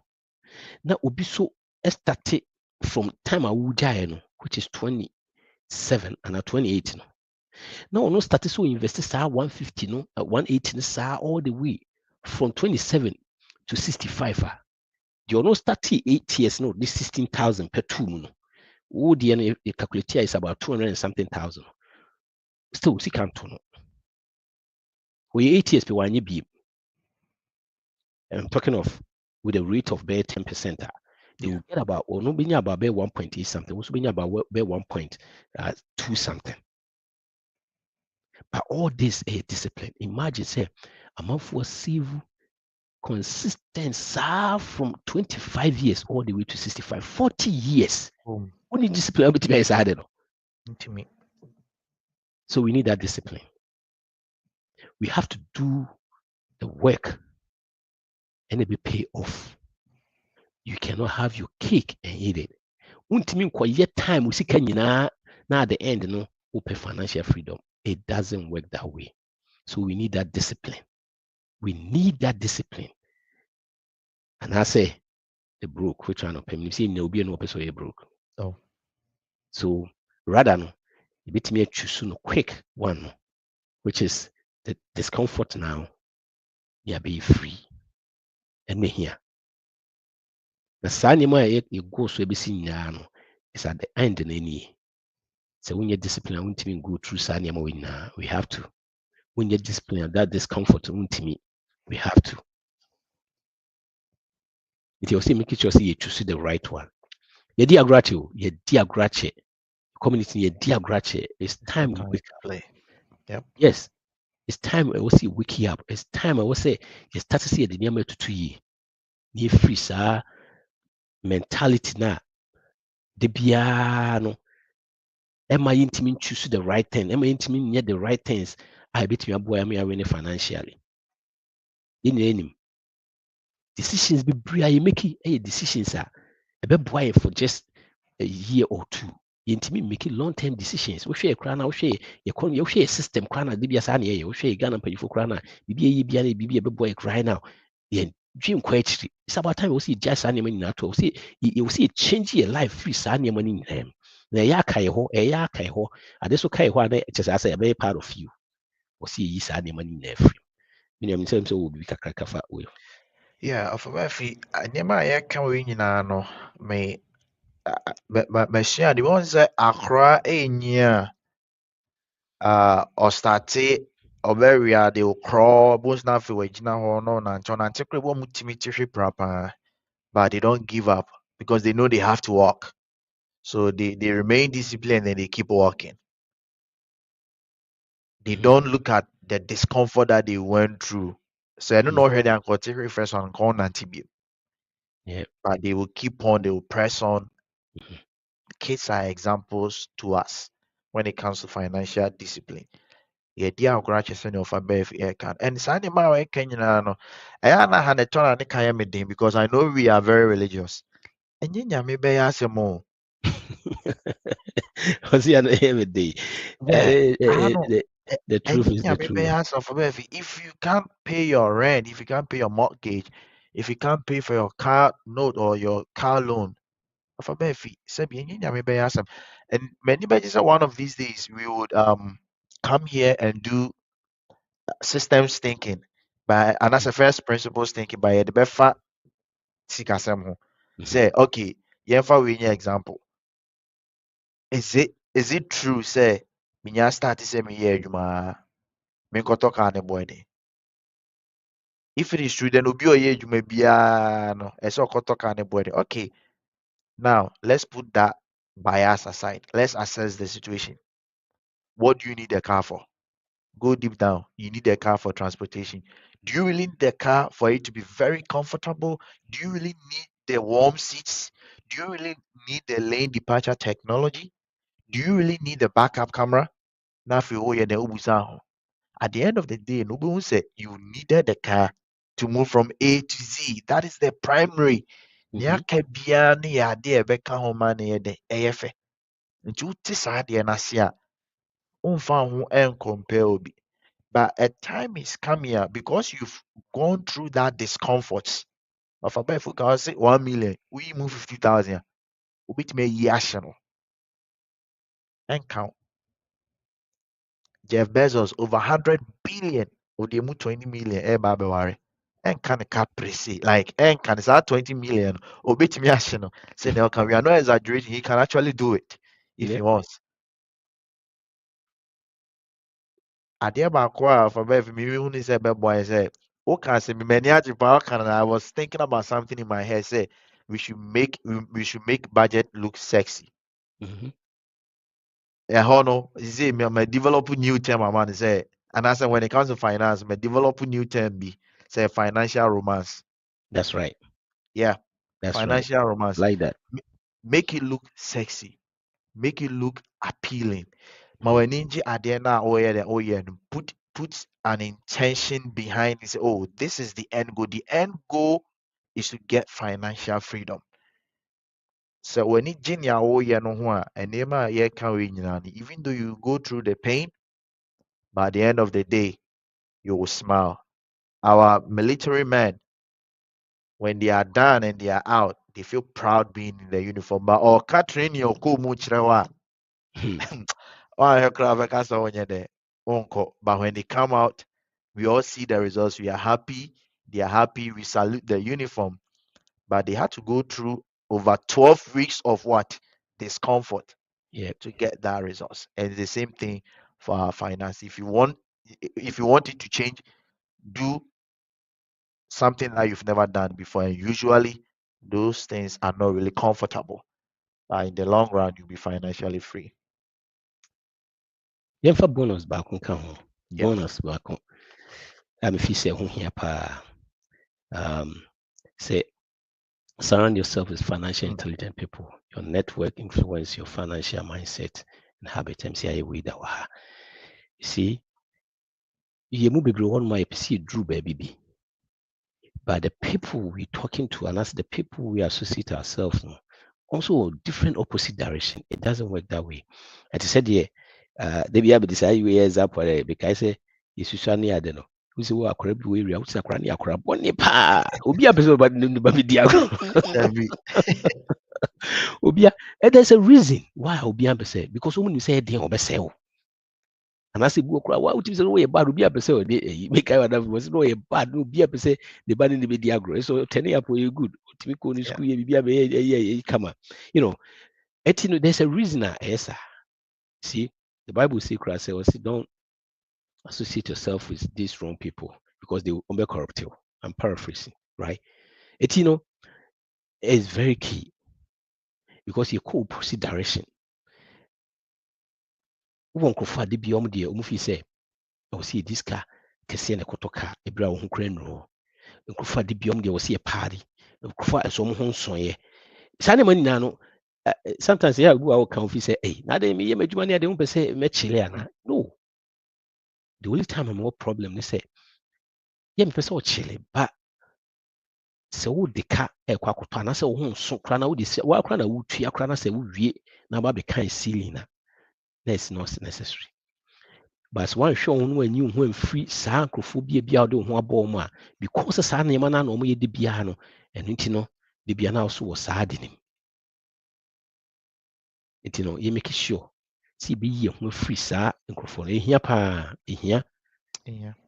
Now obi so start from time I would no, which is 27 and 28 no. Now no start so invest sa 150 no, 180 sa all the way from 27 to 65. You no start 8 years no, this 16,000 per 2 no. Would the calculate is about 200 and something thousand. Still see can't no. We 8 years per one year. I'm talking of with a rate of bare 10%. They will get about or no being about bare 1.8 something, also being about bare 1.2 something. But all this a discipline. Imagine say a month for civil consistent from 25 years all the way to 65, 40 years. Only discipline to be added. So we need that discipline. We have to do the work and it will pay off. You cannot have your cake and eat it. Untimi nkɔyɛ time sika nyinaa na at the end no wopɛ financial freedom. It doesn't work that way. So we need that discipline. We need that discipline. And I say the broke, which one of them? You see, no be no person broke. Oh. So rather no, you bet me choose no quick one, which is the discomfort now. You be free. And me here. The sign you go so be seen no is at the end in any. So when you discipline, I want to go through sign we have to. When you discipline that discomfort, we have to. It will say make sure you choose the right one. Your dear gratitude, your dear gratitude, community, your dear gratitude. It's time we wake up. Yep. Yes, it's time I will see wake up. It's time I will say you start to see the near to 2 years. Near free sir mentality na the piano. Am I intimate choose the right thing? Am I intimate near the right things? I bet me a boy, I mean financially. In any decisions be bria you make decisions are a bit boy for just a year or two. Intimi making long-term decisions. We share crana, we share system crana, DBS Sani, we share Ghana pay for crana, BB a boy cry now. Yeah, dream quite. It's about time we see just animal in that. See, you see change your life free Sani money in him. Na ya kai ho, ya kai ho. Adesso kai ho, just as a very part of you. We see yi Sani money in free. You know, I'm saying so will be kakakafa way. Yeah, of Murphy, nneɛma a yɛka wɔ yi nyinaa no, masua de wɔn sɛ akora ɛnyia a ɔstarte ɔbɛwia de okorɔ bons na afei wagyina hɔ na ɔnante kora wɔn mu tumi te hwe prapaa, but they don't give up because they know they have to walk. So they remain disciplined and they keep walking. They don't look at the discomfort that they went through. So I don't know where they are going to first on call antibiotic. Yeah. But they will keep on, they will press on. Kids are examples to us when it comes to financial discipline. Yeah, dear graduation of a bev can and Sandy Mawa Kenyan no. I had a ton of the Kayamidin because I know we are very religious. And you may be ask more. Was he every day? The truth is the truth. If you can't pay your rent, if you can't pay your mortgage, if you can't pay for your car note or your car loan, and many badges one of these days we would come here and do systems thinking by and as a first principles thinking by the befa sikasem say okay for we example is it true say minya start say me here adwuma me koto ka ne boy dey. If it is true, then obi oye adwuma bia no e say okoto ka ne boy dey. Okay, now let's put that bias aside. Let's assess the situation. What do you need a car for? Go deep down. You need a car for transportation. Do you really need the car for it to be very comfortable? Do you really need the warm seats? Do you really need the lane departure technology? Do you really need the backup camera? Now, if you at the end of the day, nobody said you needed the car to move from A to Z. That is the primary. Nea ka biara ne yɛ adeɛ a ɛbɛka ho ma ne yɛ dɛ ɛyɛ fɛ. Nti wote saa adeɛ no ase a, womfa ho ɛncompare obi. But a time is coming here because you've gone through that discomfort. Of a if can say 1 million, we move 50,000. We bit me no and count. Jeff Bezos over 100 billion. Or they move 20 million. Babawari. And can a cap presi like and can start 20 million or bit me no. Say now can we are not exaggerating, he can actually do it if he wants. Adeɛ baako a for me who is a bad boy say okay say me many I was thinking about something in my head say we should make budget look sexy. No, you see me develop new term man say and I said when it comes to finance me develop new term be say financial romance. That's right. Yeah. That's financial right. romance. Like that. Make it look sexy. Make it look appealing. Mawaninji adena put an intention behind it. Say, oh, this is the end goal. The end goal is to get financial freedom. So when it jinya no hua and even though you go through the pain, by the end of the day, you will smile. Our military men, when they are done and they are out, they feel proud being in the uniform. But or Catherine but when they come out, we all see the results. We are happy. They are happy. We salute the uniform. But they had to go through over 12 weeks of what? Discomfort to get that results. And the same thing for our finance. If you want it to change, do something that you've never done before. And usually those things are not really comfortable. But in the long run, you'll be financially free. Yɛmfa bonus baako ka ho. Bonus baako. I'm say ho hia pa. Say surround yourself with financially intelligent people. Your network influence your financial mindset and habit. MCI way that wa. You see, you move bebre one my see Drew baby. But the people we're talking to and as the people we associate ourselves also different opposite direction. It doesn't work that way. And I said, yeah, they be able to say years up because I say you should I don't know. Who say what akora bi area who say akora ni akora boni pa obi abeso ba no ba di agro obi there's a reason why obi abeso because when you say dey obese and I say go kura why would you say no bad obi abeso dey make I was no bad obi abeso the bad ni be di agro so turn up you good timi ko ni school ye bibia be come you know etino there's a reason yes see the Bible say kura say don't associate yourself with these wrong people because they will be corrupt you. I'm paraphrasing, right? Etino is very key because you could proceed direction. Won't go for the beyond the umufi say, oh, see this car, Cassian Kotoka, a brown who crane row. For the beyond there see a party, for some home soye. Sanimani nano. Sometimes yeah, we will come say, hey, now they me money, I don't say me Chileana. No. The only time I'm more problem, they say, yeah, me Chile, but sɛ wode ka ɛkɔ akɔtɔ anaasɛ wo ho nso kora na wode woakora na wotua kora na sɛ wowie na wabɛka ceiling na it's not necessary but woanhwɛ wo ho no wanyi wo ho amfiri saa nkurɔfoɔ bia wode wo ho abɔɔ mu a because saa nneɛma no na ɔmyɛ de biara no ɛno nti no de bia no so wɔ saa de nim nti no yɛmake sure sɛ yɛbɛyi yɛ ho afiri saa nkurɔfoɔ no ɛhia paa ɛhia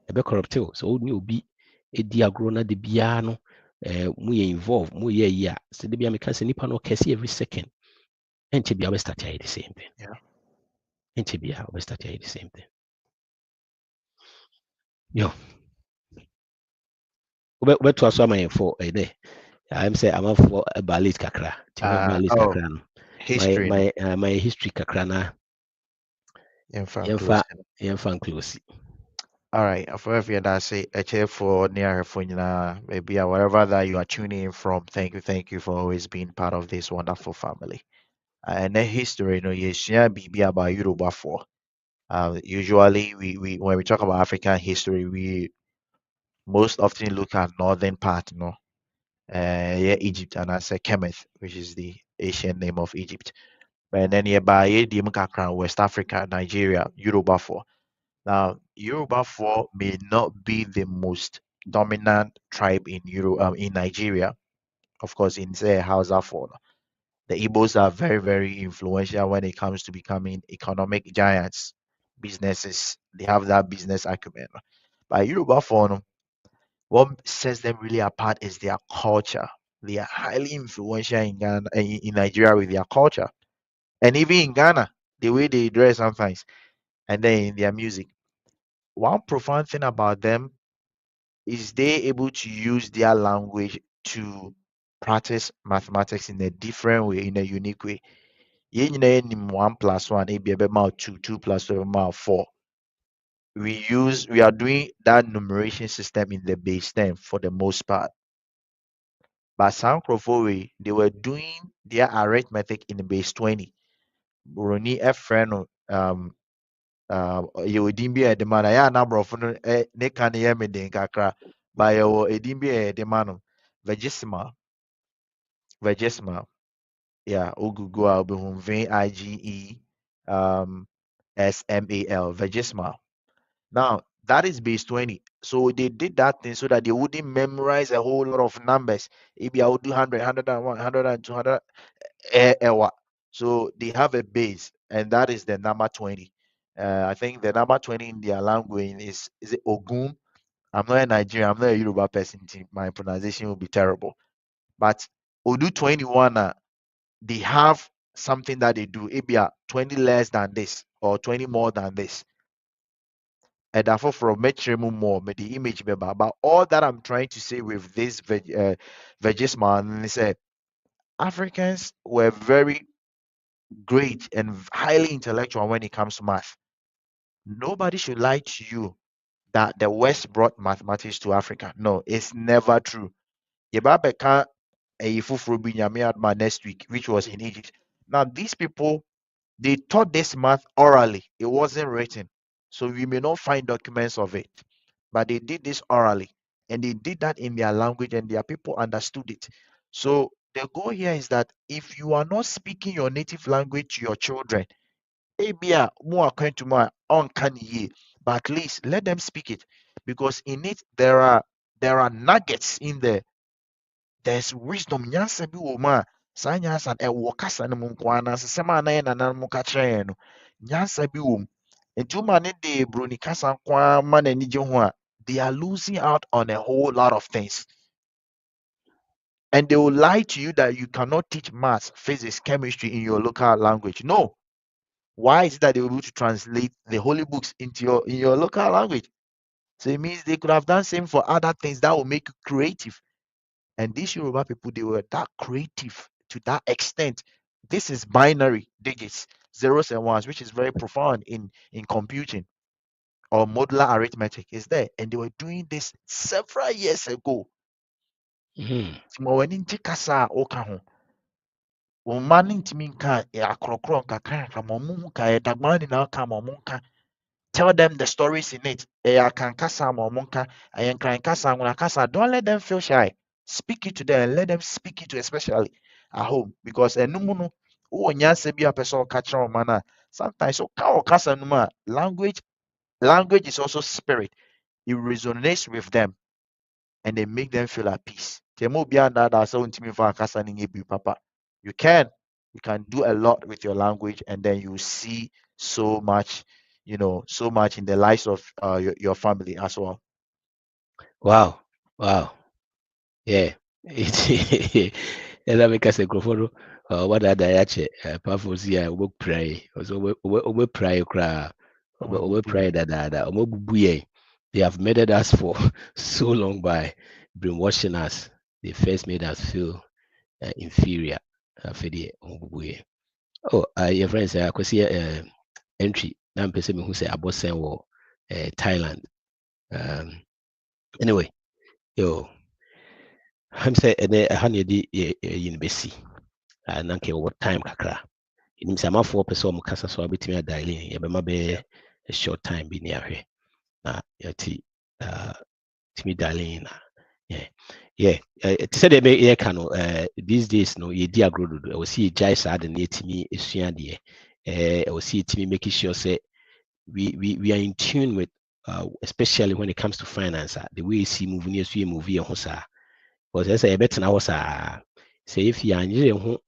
ɛbɛcorrupte wo sɛ wone obi ɛdi agorɔ na de biara no we involved, we yeah. So they be a say nipa no kesi every second. And to be always start the same thing. Yeah. And to be always start the same thing. Yo. Where to assume my for a day. I'm say I'm for a ballet kakra. History. My history kakra na. Yemfa close. All right, for every and I say a chair for near for maybe wherever that you are tuning in from. Thank you for always being part of this wonderful family. And the history, yes, yeah, be about Yoruba for. Usually, we when we talk about African history, we most often look at northern part, yeah, Egypt, and I say Kemet, which is the Asian name of Egypt. But then nearby, yeah, the West Africa, Nigeria, Yoruba for. Now, Yoruba 4 may not be the most dominant tribe in Nigeria. Of course, in say Hausa 4, the Igbos are very, very influential when it comes to becoming economic giants, businesses. They have that business acumen. But Yoruba 4, what sets them really apart is their culture. They are highly influential in Ghana, in Nigeria with their culture, and even in Ghana, the way they dress sometimes, and then in their music. One profound thing about them is they able to use their language to practice mathematics in a different way, in a unique way. Yɛn nyinaa yɛnim 1+1 ebi ɛbɛma wo 2, 2+2 ɛbɛma wo 4. We are doing that numeration system in the base 10 for the most part. But some nkurɔfoɔ they were doing their arithmetic in the base 20. Buroni ɛfrɛ no yɛwɔ din bi a yɛde ma no ɛyɛ a na aborɔfo no ne ka no yɛ me den kakra, but yɛwɔ edin bi a yɛde ma no Vigesimal. Yeah, Ogugu Album VIGE SMAL, Vigesimal. Now, that is base 20. So they did that thing so that they wouldn't memorize a whole lot of numbers. Maybe I would do 100, 101, 100, 200. So they have a base, and that is the number 20. I think the number 20 in their language is it Ogun? I'm not a Nigerian, I'm not a Yoruba person. My pronunciation will be terrible. But Odu 21, they have something that they do. Maybe 20 less than this or 20 more than this. And therefore, from more, the image member. But all that I'm trying to say with this Vegisman is that Africans were very great and highly intellectual when it comes to math. Nobody should lie to you that the West brought mathematics to Africa. No, it's never true. Yebabeka next week, which was in Egypt. Now, these people, they taught this math orally. It wasn't written. So we may not find documents of it. But they did this orally. And they did that in their language and their people understood it. So the goal here is that if you are not speaking your native language to your children, ebia more more uncanny ye, but at least let them speak it. Because in it there are nuggets in there. There's wisdom. Nyansa bi wɔ mu a saa nyansa no ɛwɔ kasa no mu nko ara anaasɛ sɛm a na yɛ nananom ka kyerɛ yɛn no nyansa bi wɔ mu. Nti woma ne de broni kasa nko ara ma n'ani gye ho a they are losing out on a whole lot of things. And they will lie to you that you cannot teach maths, physics, chemistry in your local language. No. Why is it that they were able to translate the holy books into your local language? So it means they could have done same for other things that will make you creative. And these Yoruba people, they were that creative to that extent. This is binary digits, zeros and ones, which is very profound in computing or modular arithmetic is there. And they were doing this several years ago. Tell them the stories in it. Don't let them feel shy. Speak it to them and let them speak it to, especially at home. Because sometimes language is also spirit. It resonates with them and they make them feel at peace. You can do a lot with your language, and then you see so much, so much in the lives of your family as well. Wow. Yeah. Ela make us a groforo. What are the yache? Pafosia, work pray. Also, we pray cry. We pray that they have murdered us for so long by brainwashing us. They first made us feel inferior. Oh, your friends, I could see entry. Now, person who say about Thailand. Anyway, yo, I'm say ene ha na yɛde university na nka yɛwɔ time kakra. Ɛnim sɛ amafoɔ pɛ sɛ ɔmo kasa so abɛtumi adaile yɛbɛma bɛyɛ a short time bi ne ahwɛ na yɛte tumi daile na te sɛ deɛ yɛka no these days no yɛdi agorɔ dodo ɛwɔ sɛ yɛgyae saa de no yɛtumi esua adeɛ ɛwɔ sɛ yɛtumi making sure sɛ we are in tune with especially when it comes to finance the way you see movie so yɛ movie ho saa because ɛsɛ yɛbɛtena hɔ saa sɛ yɛfi anyere ho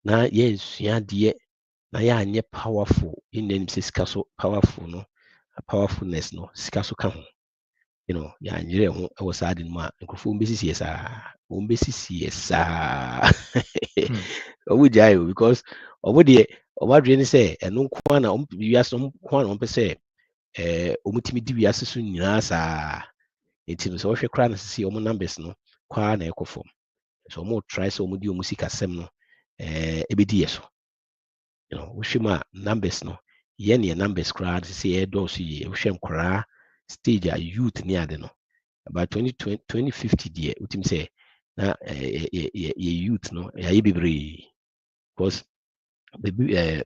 na yɛnsua adeɛ na yɛanyɛ powerful yɛnnanim sɛ sika so powerful no powerfulness no sika so ka ho yɛanyere ho ɛwɔ saa de no mu a nkurɔfoɔ mbɛsisi yɛ saa wɔmbɛsisi yɛ saa ɔmo gyae o because ɔmo deɛ ɔmo adwene ne sɛ ɛno nko a na wiase ɔmo nko a na ɔmpɛ sɛ ɔmo tumi di wiase so nyinaa saa nti no sɛ wɔhwɛ koraa no sisi ɔmo numbers no kwaa na ɛkɔ fam so ɔmo try sɛ ɔmo di ɔmo sikasɛm no ɛbɛdi yɛ so wohwɛ mu a numbers no yɛne numbers koraa no sisi ɛdɔɔso yie wohwɛ nkwaraa stage a youth ne ade no about 2050 deɛ wotumi sɛ na yɛ youth no yɛayɛ bebree because the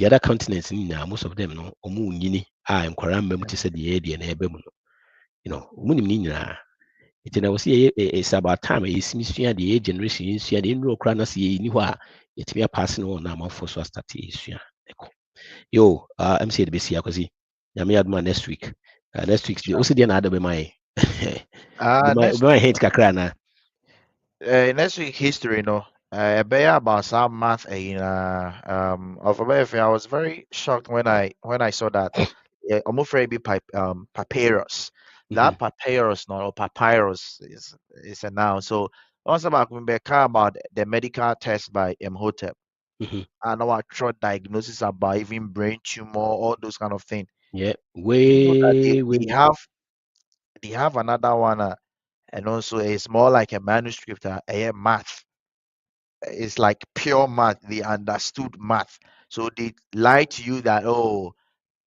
other continents nyinaa most of them no ɔmo nyini a nkwaraa mma mu te sɛ deɛ yɛdeɛ na ɛbɛ mu no ɔmo nim ne nyinaa nti na wɔsi it's about time a yɛsimi sua deɛ yɛ generation yɛnsua deɛ nnuro koraa na sɛ yɛni hɔ a yɛtumi apaase no wɔ na amanfoɔ so astarte yɛsua ɛkɔ yo mc de bɛsi akɔsi nyame adoma next week deɛ wosi deɛ na ada bɛma yɛ bɛma hint kakra na next week history no about some math of America. I was very shocked when I saw that I'm afraid be papyrus. That papyrus or papyrus is a noun. So also about the medical test by Imhotep. And our short diagnosis about even brain tumor, all those kind of things. Yeah, they have another one, and also it's more like a manuscript, math. It's like pure math. They understood math, so they lie to you that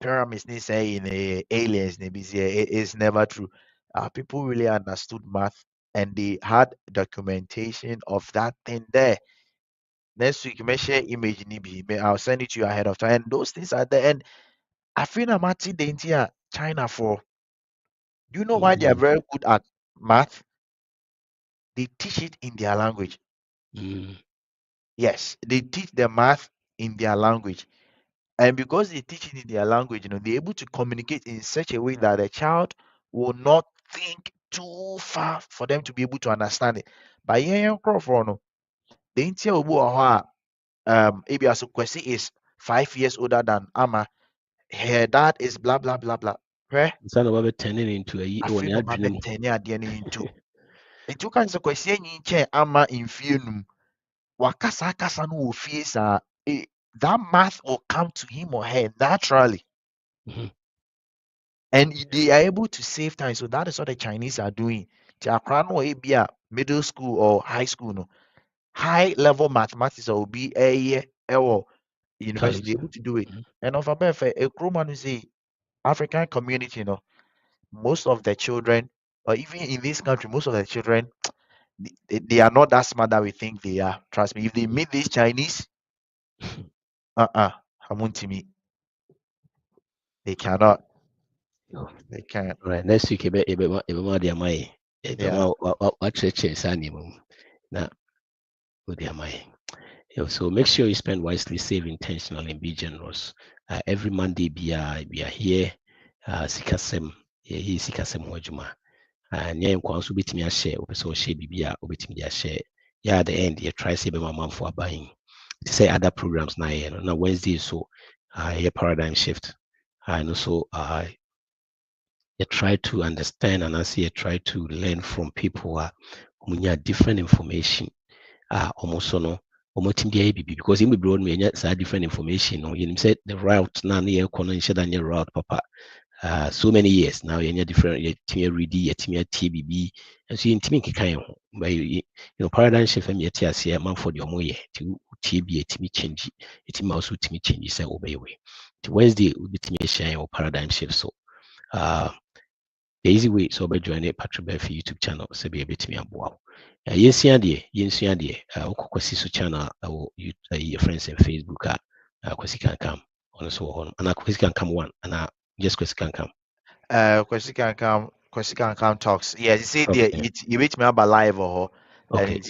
pyramids they say in aliens it is never true. People really understood math, and they had documentation of that thing there. Next week, may share image I'll send it to you ahead of time. And those things are there. And I feel I'm at the entire China for. Do you know why they are very good at math? They teach it in their language. Yes, they teach the math in their language. And because they teach it in their language, they're able to communicate in such a way that the child will not think too far for them to be able to understand it. But the entire Ibiasu Kwesi is 5 years older than Ama. Her dad is blah blah blah blah. Where? Son of a turning into a into. It took us a question in Ama in Fienum. Wakasa kasa no fees that math will come to him or her naturally. And they are able to save time. So that is what the Chinese are doing. Middle school or high school, no. High level mathematics will be a university able to do it. And of a Roman say African community, most of the children, or even in this country, most of the children, they are not that smart that we think they are. Trust me, if they meet these Chinese, me. They cannot. They can't. Right. Next week, ebe dia mai. Na dia mai. So make sure you spend wisely, save intentionally, and be generous. Every Monday, we are here. Sikasem, sikasem wajuma. Nye nkwa nso betimi ahye, opeso share bibia, obetimi dia share. Yeah, at the end, you try say be my mom for buying. To say other programs na here. Now Wednesday, so here paradigm shift. And also you try to understand and as you try to learn from people who have different information. Almost no because in broad me different information. You said the route now near than route, papa. So many years now you're different ready TBB and so you kind of paradigm shift and yet yes man for the omoye to TB a change it also to me change say obey way. Wednesday will be to me share or paradigm shift so the easy way so be join it Patrick Bear YouTube channel so be able to me aboa. Yensua de Kwasi so channel your friends in Facebook Kwasi can come on so on and Kwasi can come one and just Kwasi can come. Kwesi can come talks. Yeah, you see the Okay. you reach me about live or Okay.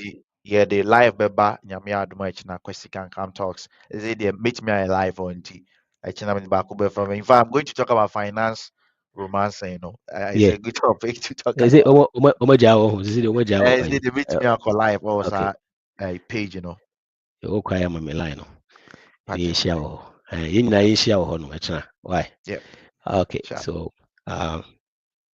yeah the live beba nyame adom echi na Kwesi can come talks. Is it the meet me live on T. Echi na me back from. In fact, I'm going to talk about finance romance, it's Yeah. a good topic to talk Is it about. Omajawo? Is it Omajawo? Is it the meet me call live or Okay. a page, You cry am my line. Patrick. Yɛnhyia wɔ hɔ. Yɛn nyinaa yɛnhyia wɔ hɔ no ɛkyena. Why? Yeah, Okay. sure. So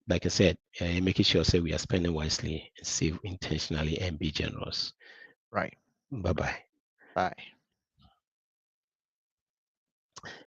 like I said, making sure say we are spending wisely and save intentionally and be generous. Right. Bye bye. Bye.